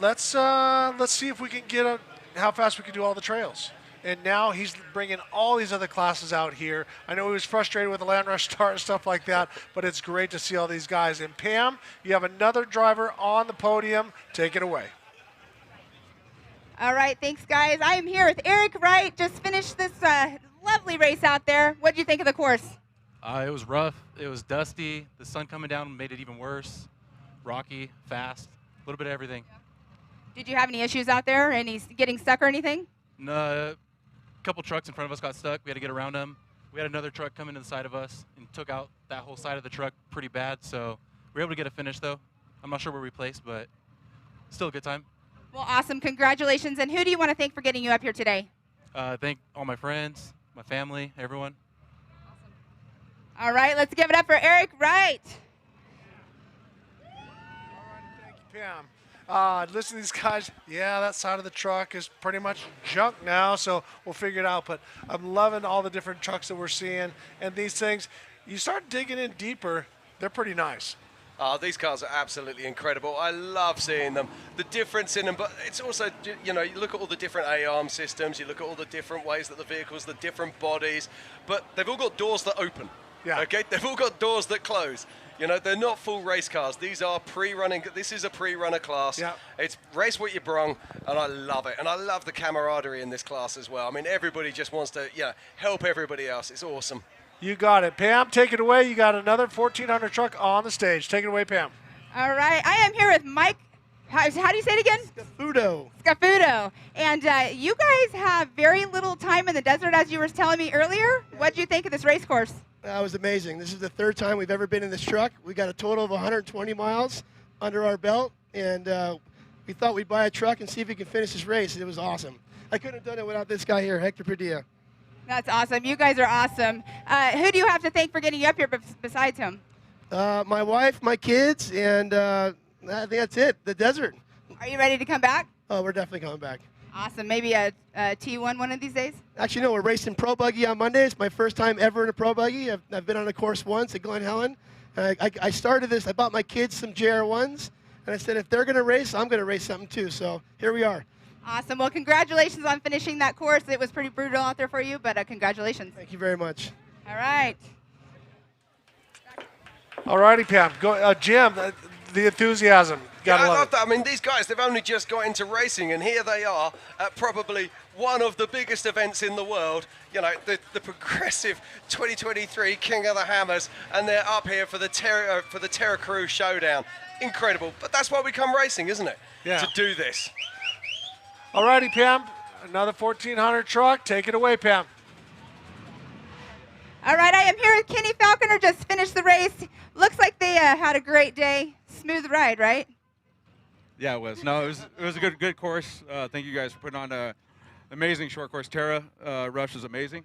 let's see if we can get how fast we can do all the trails. And now he's bringing all these other classes out here. I know he was frustrated with the Land Rush start and stuff like that, but it's great to see all these guys. And Pam, you have another driver on the podium. Take it away. All right, thanks, guys. I am here with Eric Wright. Just finished this lovely race out there. What did you think of the course? It was rough. It was dusty. The sun coming down made it even worse. Rocky, fast, a little bit of everything. Did you have any issues out there? Any getting stuck or anything? No, a couple trucks in front of us got stuck. We had to get around them. We had another truck coming to the side of us and took out that whole side of the truck pretty bad. So we were able to get a finish, though. I'm not sure where we placed, but still a good time. Well, awesome. Congratulations. And who do you want to thank for getting you up here today? Thank all my friends, my family, everyone. Awesome. All right, let's give it up for Eric Wright. Pam, listen to these guys. Yeah, that side of the truck is pretty much junk now, so we'll figure it out. But I'm loving all the different trucks that we're seeing. And these things, you start digging in deeper, they're pretty nice. These cars are absolutely incredible. I love seeing them. The difference in them, but it's also, you look at all the different A-arm systems, you look at all the different ways that the vehicles, the different bodies, but they've all got doors that open. Yeah. Okay, they've all got doors that close. They're not full race cars. These are pre-running. This is a pre-runner class. Yeah. It's race what you brung, and I love it. And I love the camaraderie in this class as well. I mean, everybody just wants to, help everybody else. It's awesome. You got it. Pam, take it away. You got another 1400 truck on the stage. Take it away, Pam. All right. I am here with Mike. How do you say it again? Scafudo. And you guys have very little time in the desert, as you were telling me earlier. What did you think of this race course? That was amazing. This is the third time we've ever been in this truck. We got a total of 120 miles under our belt, and we thought we'd buy a truck and see if we can finish this race. It was awesome. I couldn't have done it without this guy here, Hector Padilla. That's awesome. You guys are awesome. Who do you have to thank for getting you up here besides him? My wife, my kids, and I think that's it, the desert. Are you ready to come back? Oh, we're definitely coming back. Awesome. Maybe a T1 one of these days? Actually, no, we're racing Pro Buggy on Monday. It's my first time ever in a Pro Buggy. I've been on a course once at Glen Helen. I started this. I bought my kids some JR1s, and I said, if they're going to race, I'm going to race something too. So here we are. Awesome. Well, congratulations on finishing that course. It was pretty brutal out there for you, but congratulations. Thank you very much. All right. All righty, Pam. Go, Jim, the enthusiasm. I love that. I mean, these guys, they've only just got into racing, and here they are at probably one of the biggest events in the world, you know, the progressive 2023 King of the Hammers, and they're up here for the Terra Crew Showdown. Incredible, but that's why we come racing, isn't it? Yeah. To do this. Alrighty, Pam, another 1400 truck. Take it away, Pam. All right, I am here with Kenny Falconer, just finished the race. Looks like they had a great day. Smooth ride, right? Yeah, it was. No, it was a good course. Thank you guys for putting on an amazing short course. Terra Rush is amazing.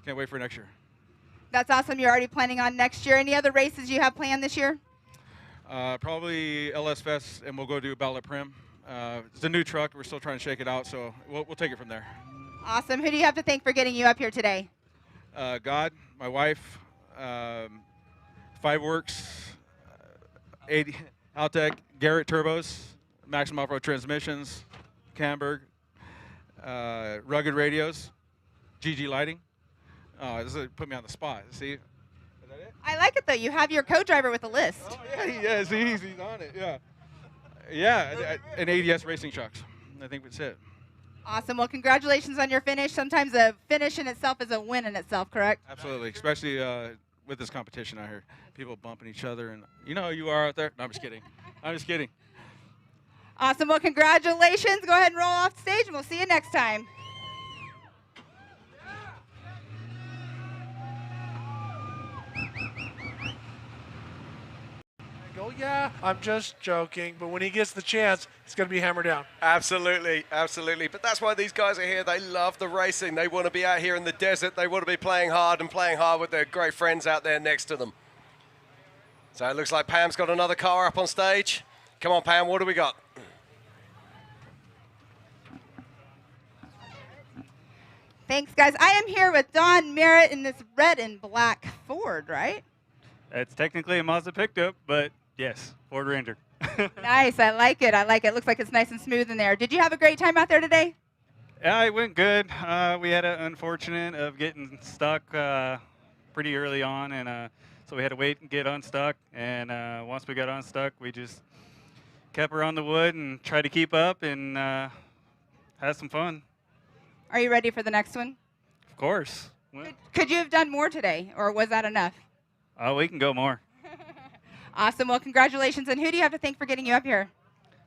Can't wait for next year. That's awesome. You're already planning on next year. Any other races you have planned this year? Probably LS Fest, and we'll go do Battle at Prim. It's a new truck. We're still trying to shake it out, so we'll take it from there. Awesome. Who do you have to thank for getting you up here today? God, my wife, Fiveworks, Altec, Garrett Turbos, Maximum Off-Road Transmissions, Camberg, Rugged Radios, GG Lighting. This put me on the spot. See? Is that it? I like it, though. You have your co-driver with a list. Oh, yeah, he's on it, yeah. Yeah, and ADS Racing Trucks. I think that's it. Awesome. Well, congratulations on your finish. Sometimes a finish in itself is a win in itself, correct? Absolutely, especially with this competition out here. People bumping each other, and you know who you are out there. No, I'm just kidding. I'm just kidding. Awesome. Well, congratulations. Go ahead and roll off stage, and we'll see you next time. Go, yeah, I'm just joking, but when he gets the chance, it's going to be hammered down. Absolutely, absolutely. But that's why these guys are here. They love the racing. They want to be out here in the desert. They want to be playing hard with their great friends out there next to them. So it looks like Pam's got another car up on stage. Come on, Pam, what do we got? Thanks, guys. I am here with Don Merritt in this red and black Ford, right? It's technically a Mazda pickup, but yes, Ford Ranger. Nice. I like it. I like it. Looks like it's nice and smooth in there. Did you have a great time out there today? Yeah, it went good. We had an unfortunate of getting stuck pretty early on, and so we had to wait and get unstuck. And once we got unstuck, we just kept her on the wood and tried to keep up and had some fun. Are you ready for the next one? Of course. Could you have done more today, or was that enough? We can go more. Awesome. Well, congratulations. And who do you have to thank for getting you up here?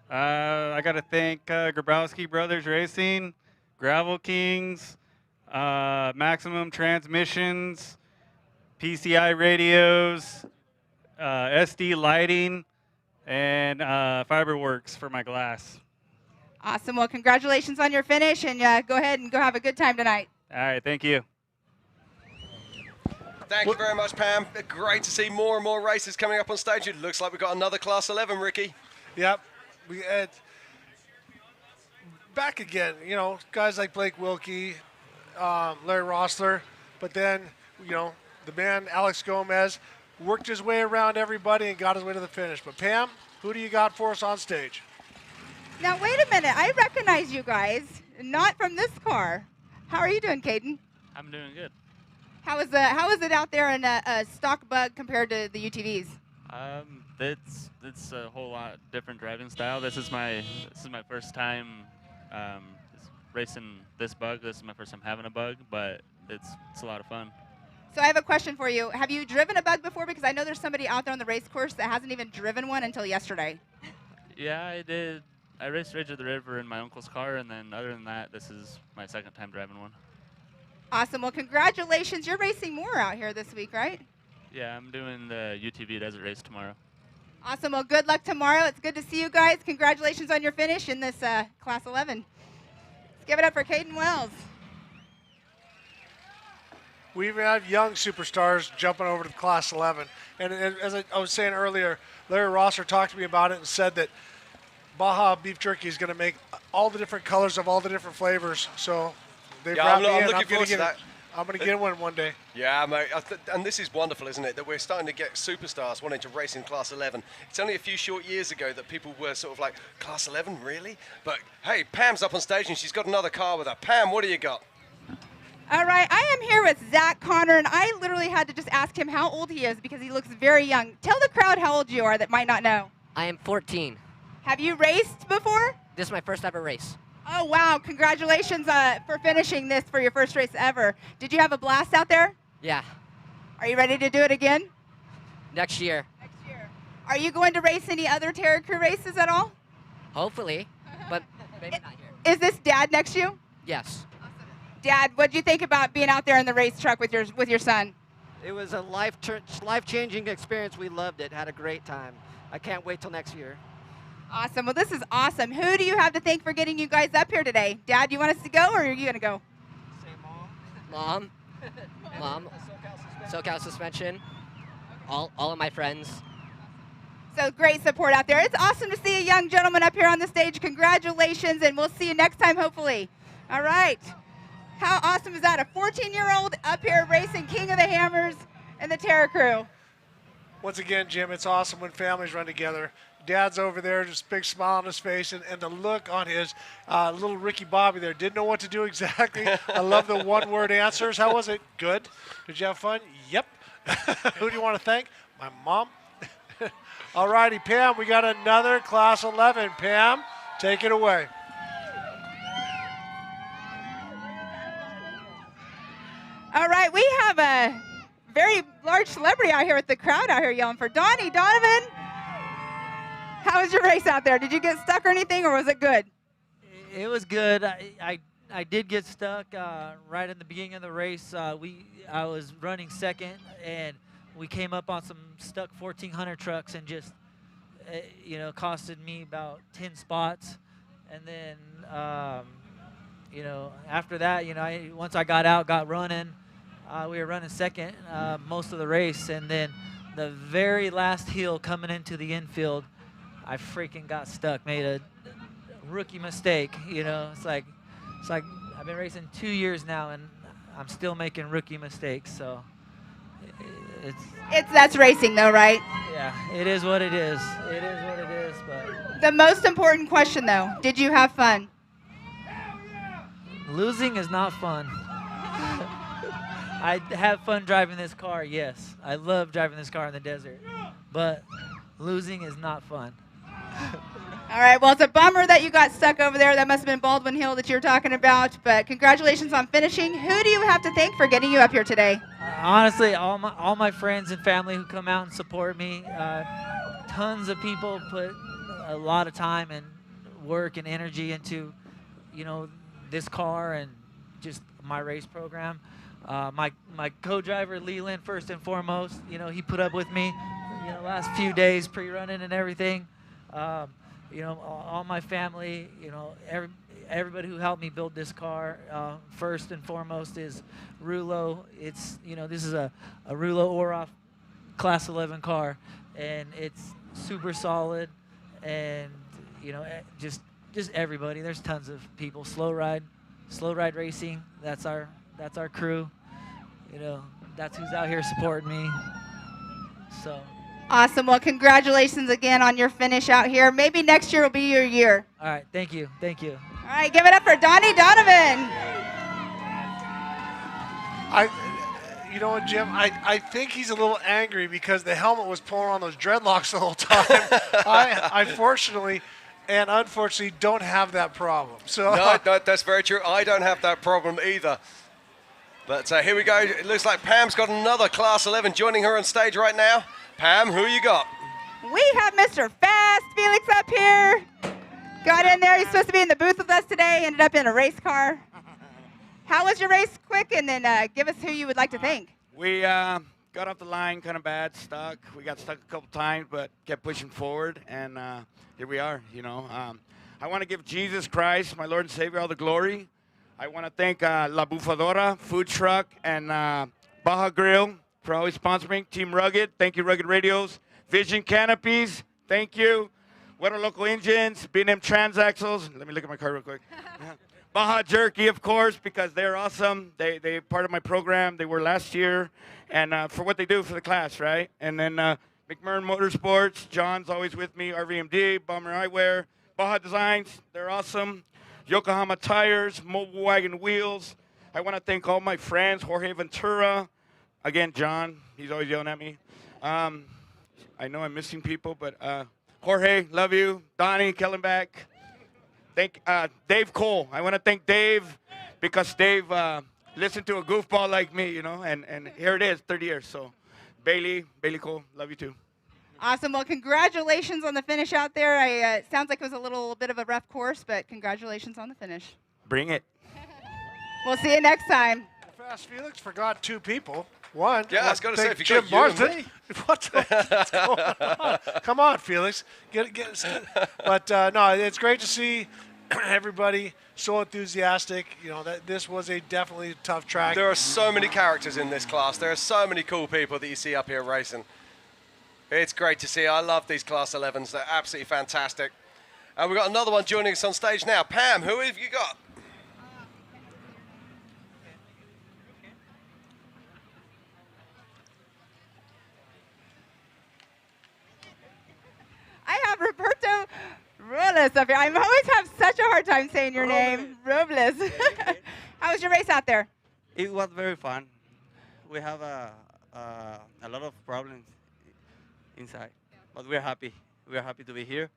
I got to thank Grabowski Brothers Racing, Gravel Kings, Maximum Transmissions, PCI Radios, SD Lighting, and Fiberworks for my glass. Awesome. Well, congratulations on your finish, and go ahead and go have a good time tonight. All right. Thank you. Thank you very much, Pam. Great to see more and more races coming up on stage. It looks like we've got another Class 11, Ricky. Yep. We had back again, you know, guys like Blake Wilkie, Larry Rossler, but then, you know, the man Alex Gomez worked his way around everybody and got his way to the finish. But Pam, who do you got for us on stage? Now, wait a minute. I recognize you guys, not from this car. How are you doing, Caden? I'm doing good. How is it out there in a stock bug compared to the UTVs? It's a whole lot different driving style. This is my first time racing this bug. This is my first time having a bug, but it's a lot of fun. So I have a question for you. Have you driven a bug before? Because I know there's somebody out there on the race course that hasn't even driven one until yesterday. Yeah, I did. I raced Ridge of the River in my uncle's car, and then other than that, this is my second time driving one. Awesome. Well, congratulations. You're racing more out here this week, right? Yeah, I'm doing the UTV Desert Race tomorrow. Awesome. Well, good luck tomorrow. It's good to see you guys. Congratulations on your finish in this Class 11. Let's give it up for Caden Wells. We even have young superstars jumping over to the Class 11. And as I was saying earlier, Larry Rosser talked to me about it and said that Baja beef jerky is going to make all the different colors of all the different flavors. So they brought me in. I'm looking forward to that. I'm going to get one day. Yeah, mate. And this is wonderful, isn't it? That we're starting to get superstars wanting to race in Class 11. It's only a few short years ago that people were sort of like, Class 11, really? But hey, Pam's up on stage and she's got another car with her. Pam, what do you got? All right, I am here with Zach Connor, and I literally had to just ask him how old he is because he looks very young. Tell the crowd how old you are that might not know. I am 14. Have you raced before? This is my first ever race. Oh, wow. Congratulations for finishing this for your first race ever. Did you have a blast out there? Yeah. Are you ready to do it again? Next year. Are you going to race any other Terra Crew races at all? Hopefully, but maybe not here. Is this Dad next to you? Yes. Dad, what did you think about being out there in the race truck with your son? It was a life-changing experience. We loved it. Had a great time. I can't wait till next year. Awesome. Well, this is awesome. Who do you have to thank for getting you guys up here today? Dad, you want us to go, or are you going to go? Mom. SoCal Suspension. All of my friends. So great support out there. It's awesome to see a young gentleman up here on the stage. Congratulations, and we'll see you next time, hopefully. All right. How awesome is that? A 14-year-old up here racing King of the Hammers and the Terra Crew. Once again, Jim, it's awesome when families run together. Dad's over there, just a big smile on his face, and the look on his little Ricky Bobby there. Didn't know what to do exactly. I love the one-word answers. How was it? Good. Did you have fun? Yep. Who do you want to thank? My mom. All righty, Pam, we got another Class 11. Pam, take it away. All right, we have a very large celebrity out here with the crowd out here yelling for Donnie Donovan. How was your race out there? Did you get stuck or anything, or was it good? It was good. I did get stuck right in the beginning of the race. I was running second, and we came up on some stuck 1400 trucks and just, costed me about 10 spots. And then, after that, once I got running, we were running second most of the race. And then the very last hill coming into the infield, I freaking got stuck, made a rookie mistake. It's like I've been racing 2 years now, and I'm still making rookie mistakes. So that's racing, though, right? Yeah, it is what it is. It is what it is. But the most important question, though, did you have fun? Losing is not fun. I have fun driving this car, yes. I love driving this car in the desert. But losing is not fun. All right, well, it's a bummer that you got stuck over there. That must have been Baldwin Hill that you were talking about. But congratulations on finishing. Who do you have to thank for getting you up here today? Honestly, all my friends and family who come out and support me. Tons of people put a lot of time and work and energy into, this car and just my race program. My co-driver, Leland, first and foremost, he put up with me, last few days pre-running and everything. All my family, everybody who helped me build this car. First and foremost is Rulo. It's, this is a Rulo Oroff Class 11 car, and it's super solid, and just everybody. There's tons of people. Slow Ride Racing. That's our crew. That's who's out here supporting me. So. Awesome. Well, congratulations again on your finish out here. Maybe next year will be your year. All right. Thank you. Thank you. All right. Give it up for Donnie Donovan. You know what, Jim? I think he's a little angry because the helmet was pulling on those dreadlocks the whole time. I fortunately and unfortunately don't have that problem. So no, that's very true. I don't have that problem either. But here we go. It looks like Pam's got another Class 11 joining her on stage right now. Pam, who you got? We have Mr. Fast Felix up here. Got in there. He's supposed to be in the booth with us today. Ended up in a race car. How was your race? Quick, and then give us who you would like to thank. We got off the line kind of bad, stuck. We got stuck a couple times, but kept pushing forward, and here we are. I want to give Jesus Christ, my Lord and Savior, all the glory. I want to thank La Bufadora Food Truck and Baja Grill for always sponsoring. Team Rugged, thank you, Rugged Radios. Vision Canopies, thank you. What Are Local Engines, B&M Transaxles. Let me look at my car real quick. Baja Jerky, of course, because they're awesome. They're part of my program. They were last year, and for what they do for the class, right? And then McMurrin Motorsports, John's always with me, RVMD, Bomber Eyewear, Baja Designs, they're awesome. Yokohama Tires, Mobile Wagon Wheels. I want to thank all my friends, Jorge Ventura. Again, John, he's always yelling at me. I know I'm missing people, but Jorge, love you. Donnie, Kellenbach. thank Dave Cole. I want to thank Dave because Dave listened to a goofball like me, you know, and here it is, 30 years. So Bailey Cole, love you too. Awesome. Well, congratulations on the finish out there. It sounds like it was a little bit of a rough course, but congratulations on the finish. Bring it. We'll see you next time. Fast Felix forgot 2 people. One. Yeah, I was going to say, if you Jim got you and Marsden. What's going on? Come on, Felix. Get. But no, it's great to see everybody so enthusiastic. You know that this was a definitely tough track. There are so many characters in this class. There are so many cool people that you see up here racing. It's great to see. I love these Class 11s. They're absolutely fantastic. And we've got another one joining us on stage now. Pam, who have you got? I have Roberto Robles up here. I always have such a hard time saying your name, Robles. How was your race out there? It was very fun. We have a lot of problems inside, but we're happy. We're happy to be here.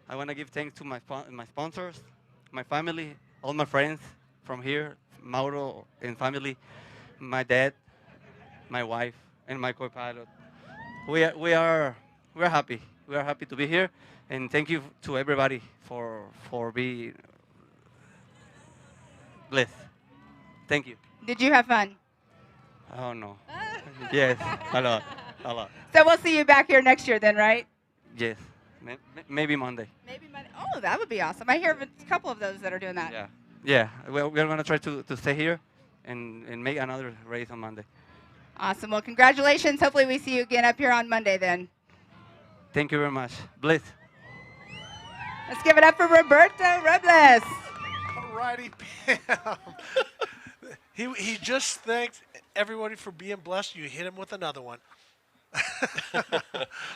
I want to give thanks to my sponsors, my family, all my friends from here, Mauro and family, my dad, my wife, and my co-pilot. We're happy. We are happy to be here, and thank you to everybody for being blessed. Thank you. Did you have fun? Oh no. Yes, a lot. So we'll see you back here next year then, right? Yes, maybe Monday. Maybe Monday. Oh, that would be awesome. I hear of a couple of those that are doing that. Yeah. We're gonna try to stay here and make another race on Monday. Awesome. Well, congratulations. Hopefully we see you again up here on Monday then. Thank you very much. Bless. Let's give it up for Roberto Robles. All righty, Pam. He just thanked everybody for being blessed. You hit him with another one.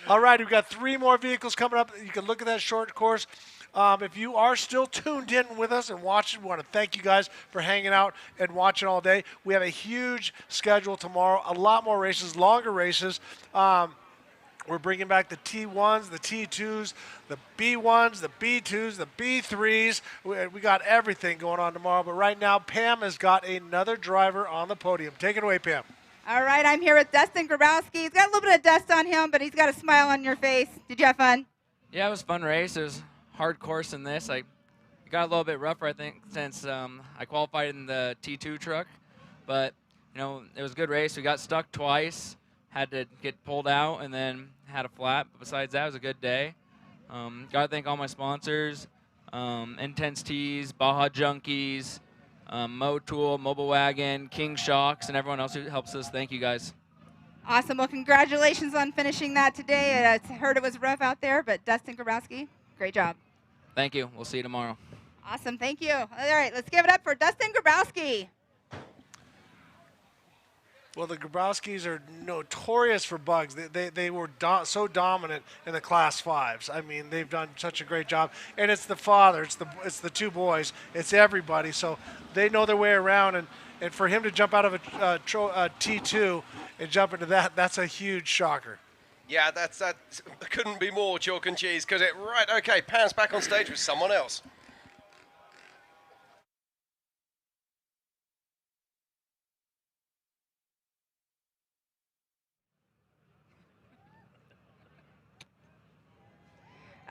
All right, we've got 3 more vehicles coming up. You can look at that short course. If you are still tuned in with us and watching, we want to thank you guys for hanging out and watching all day. We have a huge schedule tomorrow, a lot more races, longer races. We're bringing back the T1s, the T2s, the B1s, the B2s, the B3s. We got everything going on tomorrow. But right now, Pam has got another driver on the podium. Take it away, Pam. All right, I'm here with Dustin Grabowski. He's got a little bit of dust on him, but he's got a smile on your face. Did you have fun? Yeah, it was a fun race. It was a hard course in this. I got a little bit rougher, I think, since I qualified in the T2 truck. But, you know, it was a good race. We got stuck twice, had to get pulled out, and then had a flat. But besides that, it was a good day. Got to thank all my sponsors, Intense Tees, Baja Junkies, Motool, Mobile Wagon, King Shocks, and everyone else who helps us. Thank you, guys. Awesome. Well, congratulations on finishing that today. I heard it was rough out there, but Dustin Grabowski, great job. Thank you. We'll see you tomorrow. Awesome. Thank you. All right, let's give it up for Dustin Grabowski. Well, the Grabowskis are notorious for bugs. They were so dominant in the Class 5s. I mean, they've done such a great job. And it's the father, it's the 2 boys, it's everybody. So they know their way around. And for him to jump out of a T2 and jump into that's a huge shocker. Yeah, that couldn't be more chalk and cheese. Right, okay, Pam's back on stage with someone else.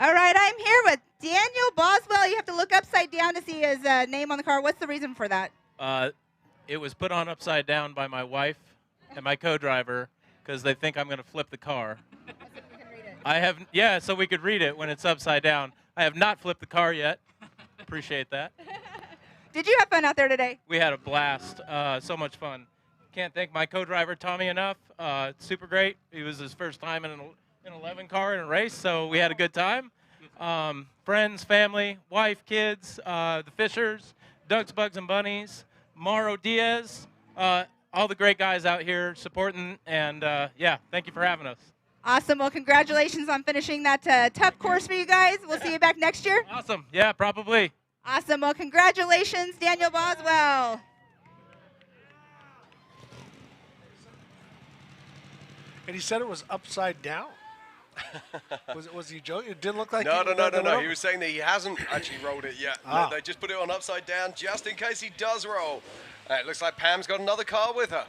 All right, I'm here with Daniel Boswell. You have to look upside down to see his name on the car. What's the reason for that? It was put on upside down by my wife and my co-driver because they think I'm going to flip the car. So we could read it when it's upside down. I have not flipped the car yet. Appreciate that. Did you have fun out there today? We had a blast. So much fun. Can't thank my co-driver Tommy enough. Super great. It was his first time in an 11 car in a race, so we had a good time. Friends, family, wife, kids, the Fishers, Doug's Bugs and Bunnies, Mauro Diaz, all the great guys out here supporting, and yeah, thank you for having us. Awesome. Well, congratulations on finishing that tough course for you guys. We'll see you back next year. Awesome. Yeah, probably. Awesome. Well, congratulations, Daniel Boswell. And he said it was upside down. Was he joking? It didn't look like No. he He was saying that he hasn't actually rolled it yet. Ah. They just put it on upside down just in case he does roll. It looks like Pam's got another car with her.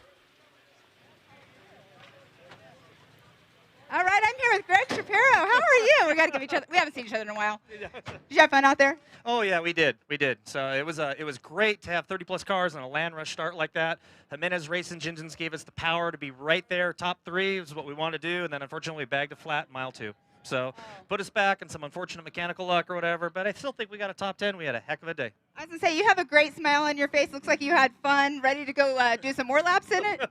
All right, I'm here with Greg Shapiro. How are you? We got to give each other. We haven't seen each other in a while. Did you have fun out there? Oh yeah, we did. So it was great to have 30+ cars on a land rush start like that. Jimenez Racing Engines gave us the power to be right there, top 3 is what we wanted to do, and then unfortunately we bagged a flat mile 2. So put us back in some unfortunate mechanical luck or whatever, but I still think we got a top 10. We had a heck of a day. I was going to say, you have a great smile on your face. Looks like you had fun, ready to go do some more laps in it.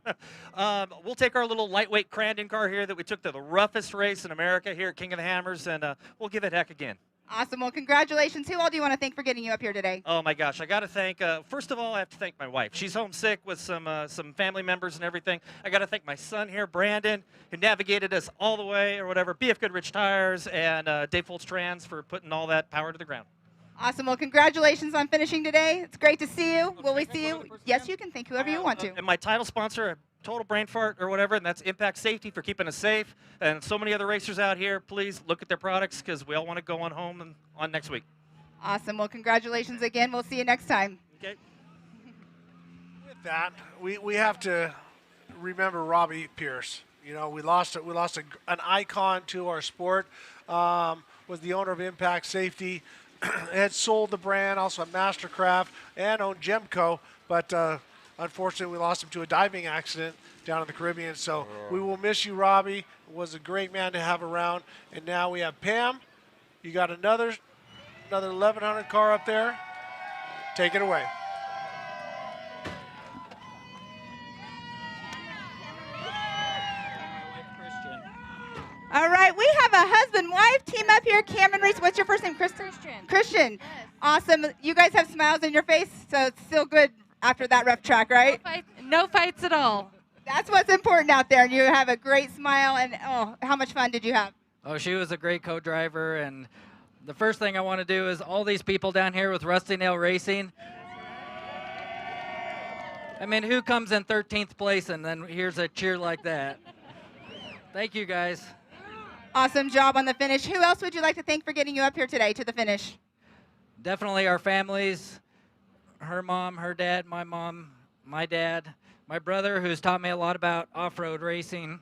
We'll take our little lightweight Crandon car here that we took to the roughest race in America here at King of the Hammers, and we'll give it heck again. Awesome. Well, congratulations. Who all do you want to thank for getting you up here today? Oh my gosh, I got to thank. First of all, I have to thank my wife. She's homesick with some family members and everything. I got to thank my son here, Brandon, who navigated us all the way or whatever. BF Goodrich Tires and Dave Foltz Trans for putting all that power to the ground. Awesome. Well, congratulations on finishing today. It's great to see you. Will we see you? Yes, you can thank whoever you want to. And my title sponsor, total brain fart or whatever, and that's Impact Safety for keeping us safe. And so many other racers out here, please look at their products because we all want to go on home and on next week. Awesome. Well, congratulations again. We'll see you next time. Okay. With that, we have to remember Robbie Pierce. You know, we lost an icon to our sport. Was the owner of Impact Safety. Had sold the brand, also at Mastercraft, and owned Gemco, but unfortunately we lost him to a diving accident down in the Caribbean. So we will miss you, Robbie. Was a great man to have around. And now we have Pam. You got another 1100 car up there. Take it away. All right, we have a husband-wife team up here. Cameron Reese, what's your first name? Christian. Christian. Yes. Awesome. You guys have smiles on your face, so it's still good after that rough track, right? No fights at all. That's what's important out there. And you have a great smile. And oh, how much fun did you have? Oh, she was a great co-driver. And the first thing I want to do is all these people down here with Rusty Nail Racing. I mean, who comes in 13th place and then here's a cheer like that? Thank you, guys. Awesome job on the finish. Who else would you like to thank for getting you up here today to the finish? Definitely our families, her mom, her dad, my mom, my dad, my brother, who's taught me a lot about off-road racing.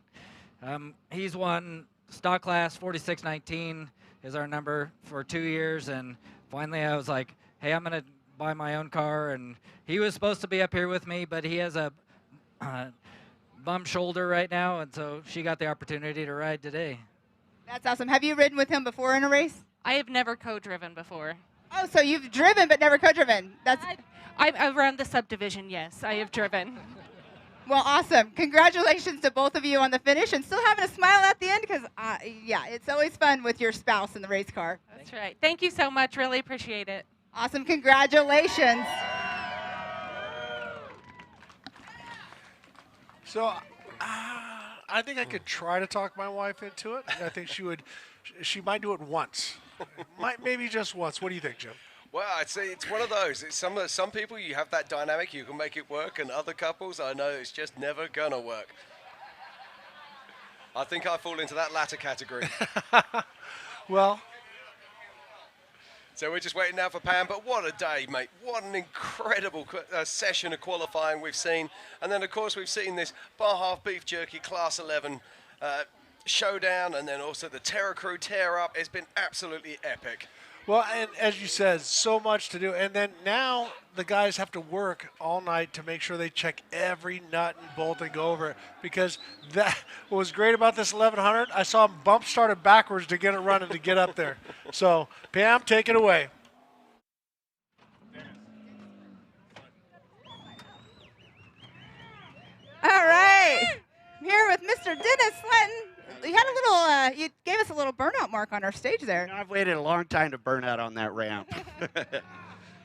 He's won stock class 4619 is our number for 2 years, and finally I was like, hey, I'm going to buy my own car, and he was supposed to be up here with me, but he has a bum shoulder right now, and so she got the opportunity to ride today. That's awesome. Have you ridden with him before in a race? I have never co-driven before. Oh, so you've driven but never co-driven. That's I'm around the subdivision, yes. I have driven. Well, awesome. Congratulations to both of you on the finish and still having a smile at the end because, yeah, it's always fun with your spouse in the race car. That's right. Thank you so much. Really appreciate it. Awesome. Congratulations. So I think I could try to talk my wife into it. I think she might do it once. Maybe just once. What do you think, Jim? Well, I'd say it's one of those. It's some people, you have that dynamic, you can make it work, and other couples, I know it's just never going to work. I think I fall into that latter category. Well. So we're just waiting now for Pam, but what a day, mate. What an incredible session of qualifying we've seen. And then, of course, we've seen this bar half beef jerky Class 11 showdown, and then also the Terra Crew tear up. It's been absolutely epic. Well, and as you said, so much to do. And then now the guys have to work all night to make sure they check every nut and bolt and go over it. Because what was great about this 1100, I saw them bump started backwards to get it running to get up there. So, Pam, take it away. All right. I'm here with Mr. Dennis Sletton. You had a little, you gave us a little burnout mark on our stage there. I've waited a long time to burn out on that ramp.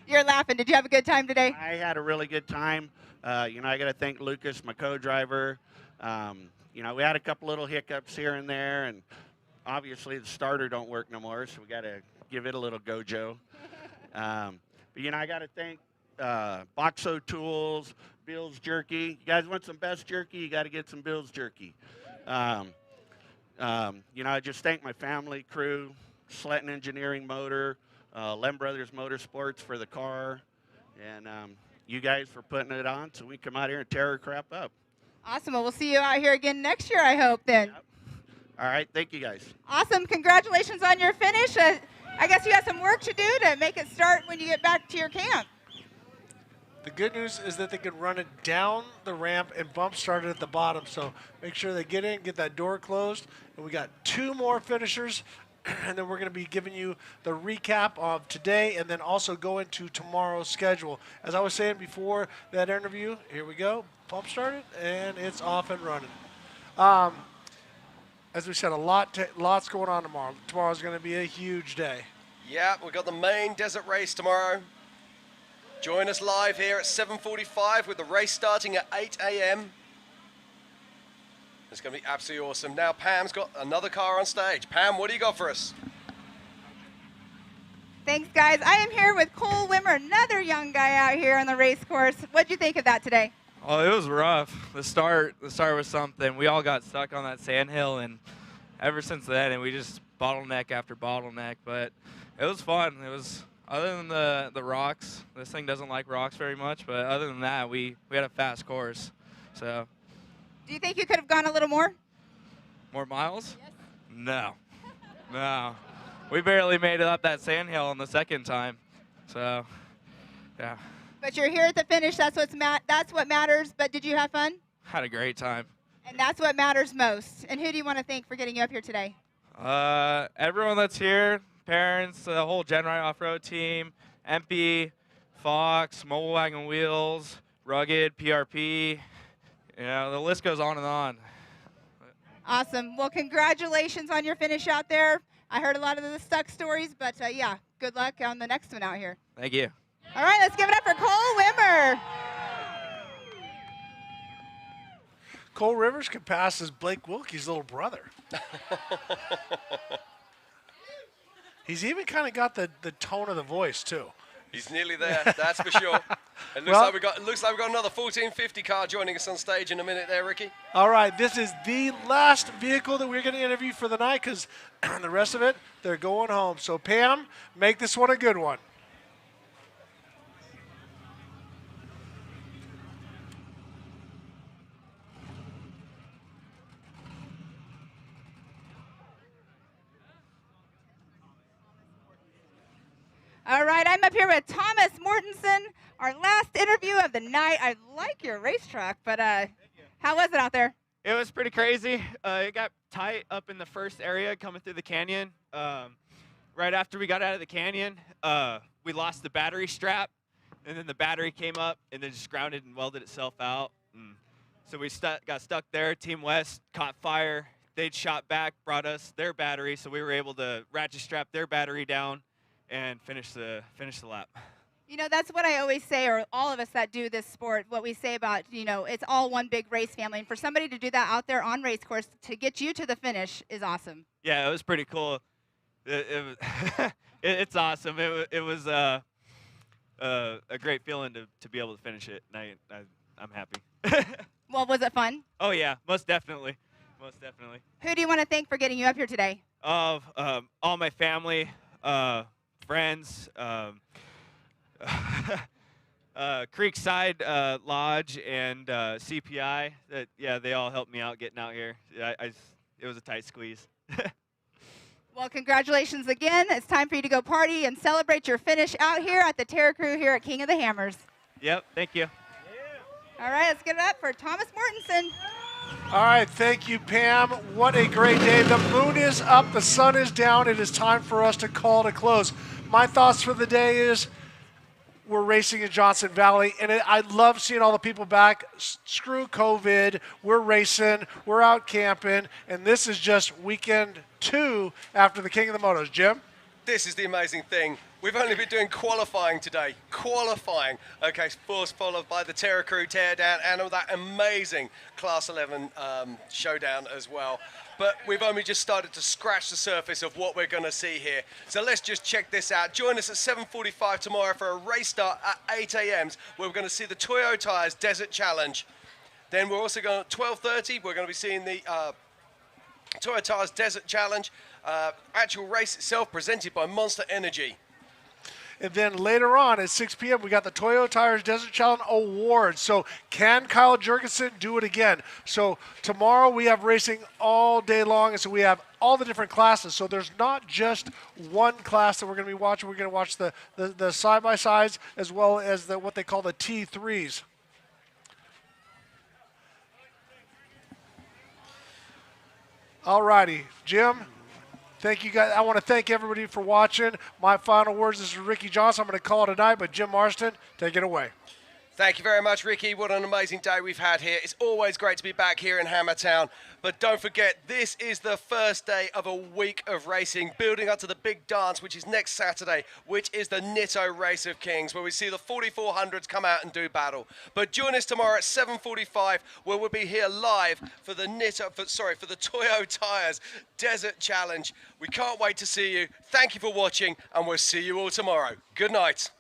You're laughing. Did you have a good time today? I had a really good time. You know, I got to thank Lucas, my co-driver. You know, we had a couple little hiccups here and there, and obviously the starter don't work no more, so we got to give it a little go-jo. But, you know, I got to thank Boxo Tools, Bill's Jerky. You guys want some best jerky? You got to get some Bill's Jerky. You know, I just thank my family, crew, Sletton Engineering Motor, Lem Brothers Motorsports for the car, and you guys for putting it on so we come out here and tear her crap up. Awesome. Well, we'll see you out here again next year, I hope, then. Yep. All right. Thank you, guys. Awesome. Congratulations on your finish. I guess you have some work to do to make it start when you get back to your camp. The good news is that they can run it down the ramp and bump start it at the bottom. So make sure they get in, get that door closed. And we got 2 more finishers. And then we're going to be giving you the recap of today and then also go into tomorrow's schedule. As I was saying before that interview, here we go. Pump started, and it's off and running. As we said, lots going on tomorrow. Tomorrow's going to be a huge day. Yeah, we've got the main desert race tomorrow. Join us live here at 7:45 with the race starting at 8 a.m. It's going to be absolutely awesome. Now Pam's got another car on stage. Pam, what do you got for us? Thanks, guys. I am here with Cole Wimmer, another young guy out here on the race course. What did you think of that today? Oh, it was rough. The start was something. We all got stuck on that sand hill, and ever since then, and we just bottleneck after bottleneck. But it was fun. It was, other than the rocks, this thing doesn't like rocks very much, but other than that, we had a fast course. So. Do you think you could have gone a little more? More miles? Yes. No. No. We barely made it up that sand hill on the second time. So, yeah. But you're here at the finish. That's what matters. But did you have fun? Had a great time. And that's what matters most. And who do you want to thank for getting you up here today? Everyone that's here, parents, the whole Gen Ride Off-Road team, MP, Fox, Mobile Wagon Wheels, Rugged, PRP. You know, the list goes on and on. Awesome. Well, congratulations on your finish out there. I heard a lot of the stuck stories, but yeah, good luck on the next one out here. Thank you. All right, let's give it up for Cole Wimmer. Cole Rivers can pass as Blake Wilkie's little brother. He's even kind of got the tone of the voice, too. He's nearly there, that's for sure. It looks like we've got another 1450 car joining us on stage in a minute there, Ricky. All right, this is the last vehicle that we're going to interview for the night because the rest of it, they're going home. So, Pam, make this one a good one. All right, I'm up here with Thomas Mortensen, our last interview of the night. I like your racetrack, but how was it out there? It was pretty crazy. It got tight up in the first area coming through the canyon. Right after we got out of the canyon, we lost the battery strap, and then the battery came up and then just grounded and welded itself out. So we got stuck there. Team West caught fire. They'd shot back, brought us their battery, so we were able to ratchet strap their battery down and finish the lap. You know, that's what I always say, or all of us that do this sport, what we say about, you know, it's all one big race family. And for somebody to do that out there on race course, to get you to the finish is awesome. Yeah, it was pretty cool. It's awesome. It was a great feeling to be able to finish it, and I'm happy. Well, was it fun? Oh, yeah, most definitely. Most definitely. Who do you want to thank for getting you up here today? All my family, friends, Creekside Lodge and CPI. They all helped me out getting out here. It was a tight squeeze. Well, congratulations again. It's time for you to go party and celebrate your finish out here at the Terra Crew here at King of the Hammers. Yep, thank you. All right, let's give it up for Thomas Mortensen. All right, thank you, Pam. What a great day. The moon is up, the sun is down. It is time for us to call it a close. My thoughts for the day is we're racing in Johnson Valley, and I love seeing all the people back. Screw COVID. We're racing. We're out camping, and this is just weekend 2 after the King of the Motos. Jim? This is the amazing thing. We've only been doing qualifying today. Qualifying. Okay, force followed by the Terra Crew teardown and all that amazing Class 11 showdown as well. But we've only just started to scratch the surface of what we're going to see here. So let's just check this out. Join us at 7:45 tomorrow for a race start at 8 a.m. where we're going to see the Toyo Tires Desert Challenge. Then we're also going at 12:30. We're going to be seeing the Toyo Tires Desert Challenge. Actual race itself presented by Monster Energy. And then later on at 6 p.m., we got the Toyo Tires Desert Challenge Awards. So can Kyle Jurgensen do it again? So tomorrow we have racing all day long, and so we have all the different classes. So there's not just one class that we're going to be watching. We're going to watch the side-by-sides as well as what they call the T3s. All righty, Jim. Thank you guys. I want to thank everybody for watching. My final words, this is Ricky Johnson. I'm going to call it a night, but Jim Marston, take it away. Thank you very much, Ricky. What an amazing day we've had here. It's always great to be back here in Hammertown. But don't forget, this is the first day of a week of racing, building up to the big dance, which is next Saturday, which is the Nitto Race of Kings, where we see the 4400s come out and do battle. But join us tomorrow at 7:45, where we'll be here live for the for the Toyo Tires Desert Challenge. We can't wait to see you. Thank you for watching, and we'll see you all tomorrow. Good night.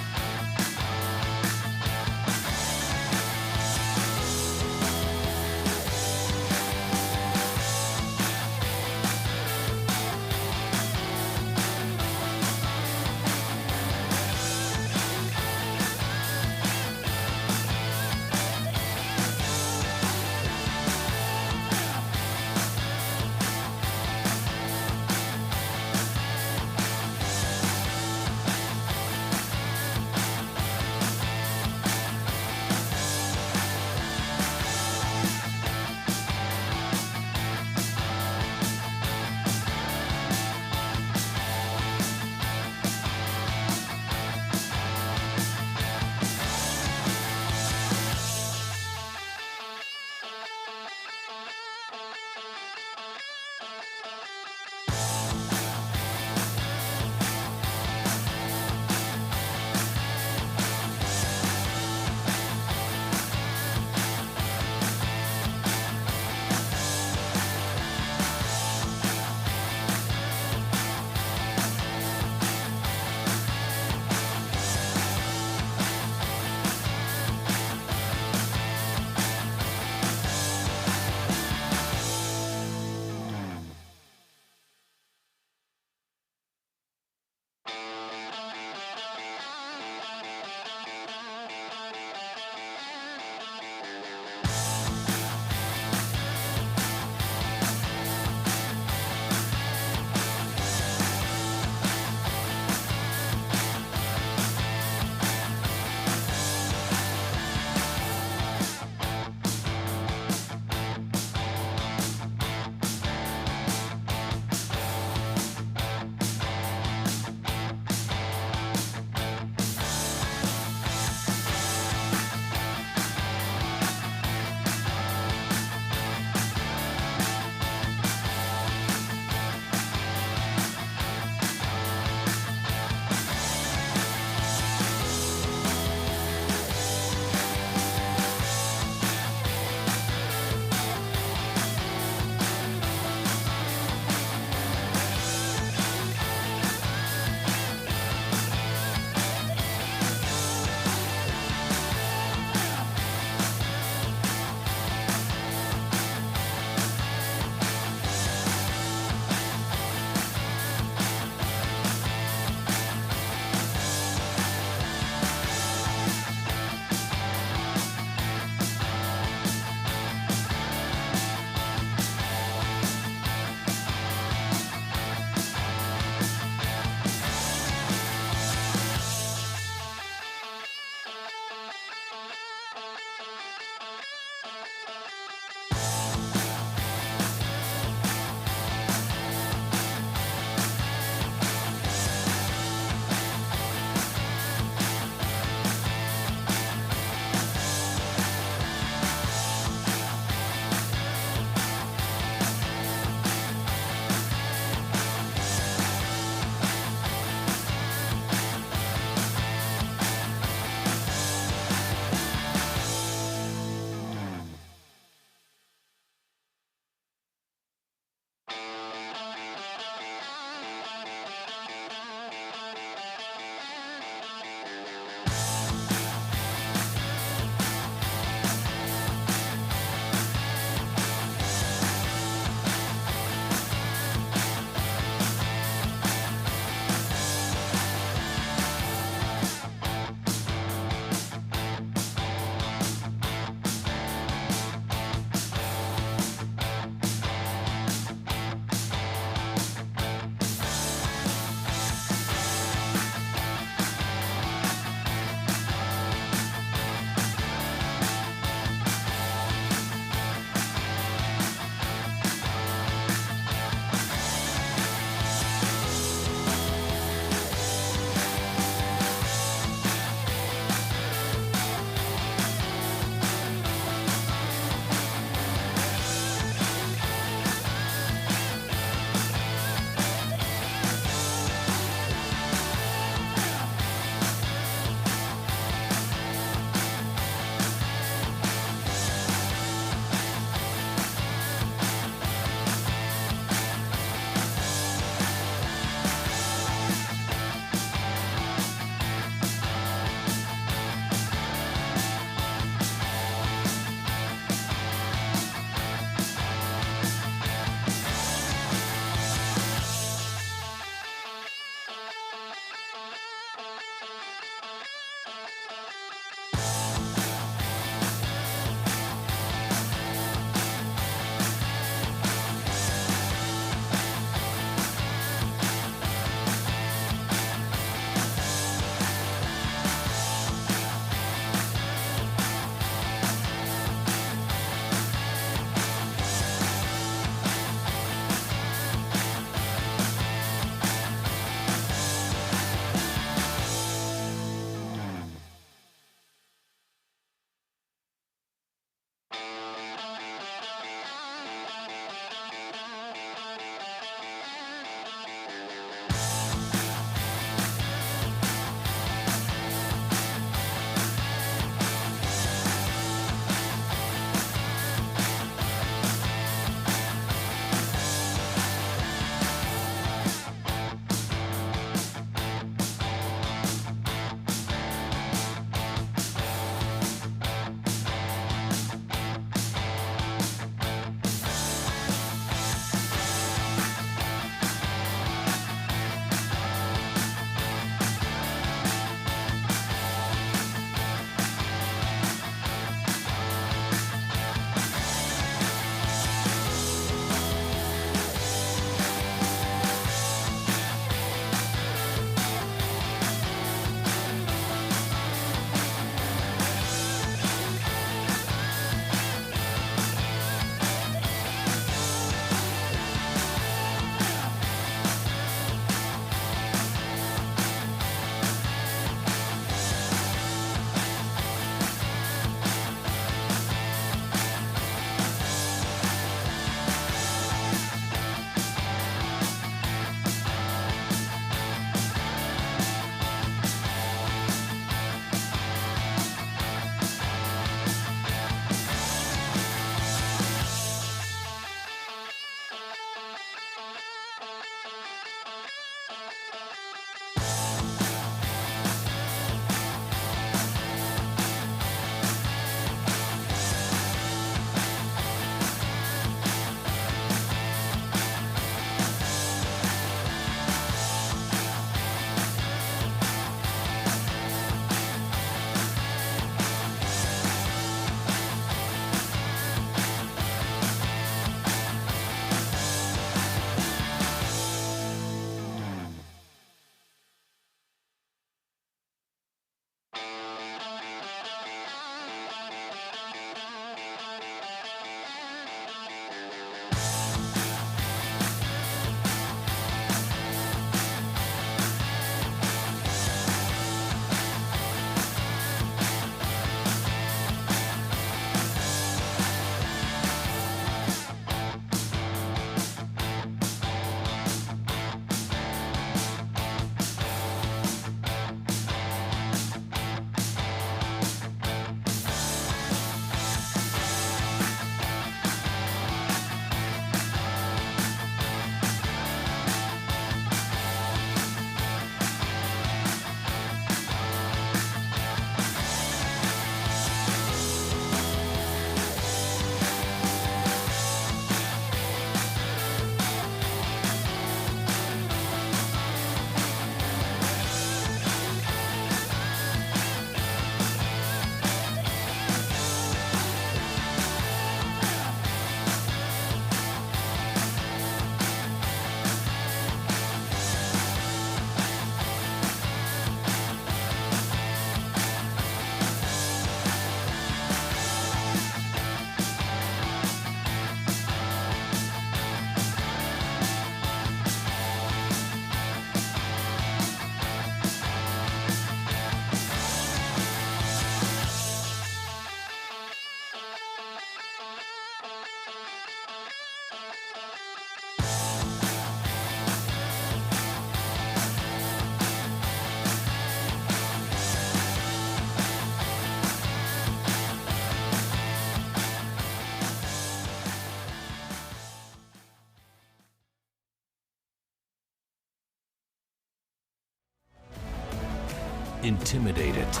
intimidate it.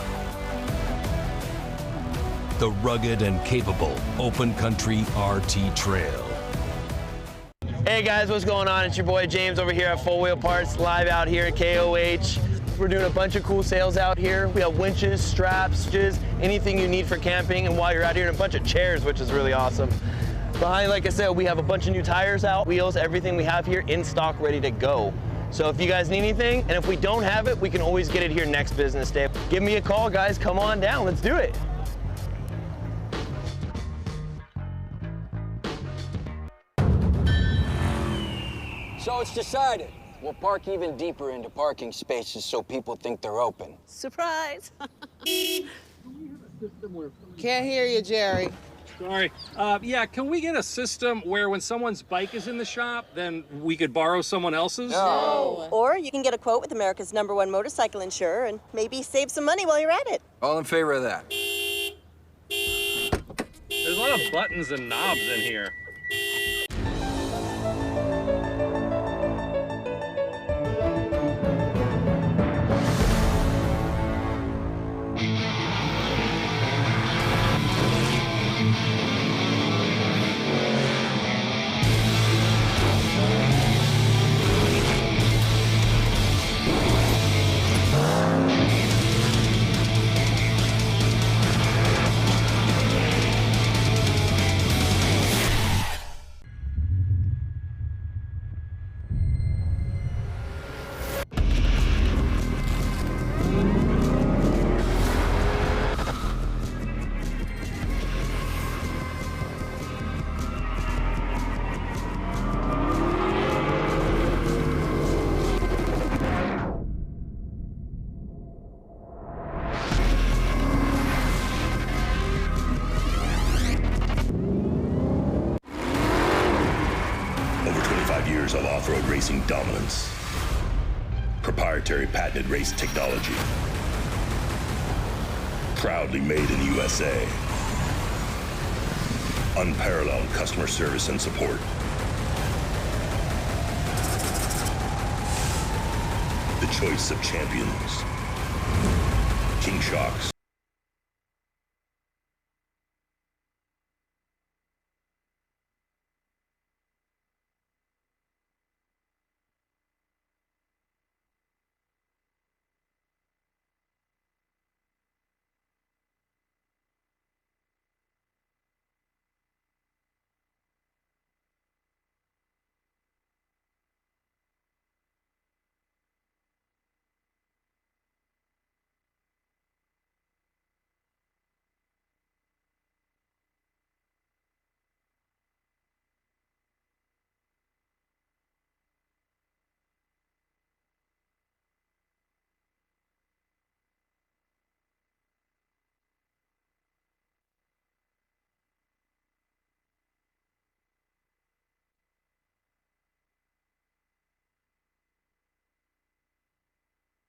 The rugged and capable open country RT Trail. Hey guys, what's going on? It's your boy James over here at Full Wheel Parts, live out here at KOH. We're doing a bunch of cool sales out here. We have winches, straps, anything you need for camping, and while you're out here, and a bunch of chairs, which is really awesome. Behind, like I said, we have a bunch of new tires out, wheels, everything we have here in stock, ready to go. So if you guys need anything, and if we don't have it, we can always get it here next business day. Give me a call, guys. Come on down. Let's do it. So it's decided. We'll park even deeper into parking spaces so people think they're open. Surprise! Can't hear you, Jerry. Sorry. Yeah, can we get a system where when someone's bike is in the shop, then we could borrow someone else's? No. Or you can get a quote with America's #1 motorcycle insurer and maybe save some money while you're at it. All in favor of that? There's a lot of buttons and knobs in here. Of off-road racing dominance, proprietary patented race technology, proudly made in the USA, unparalleled customer service and support. The choice of champions, King Shocks,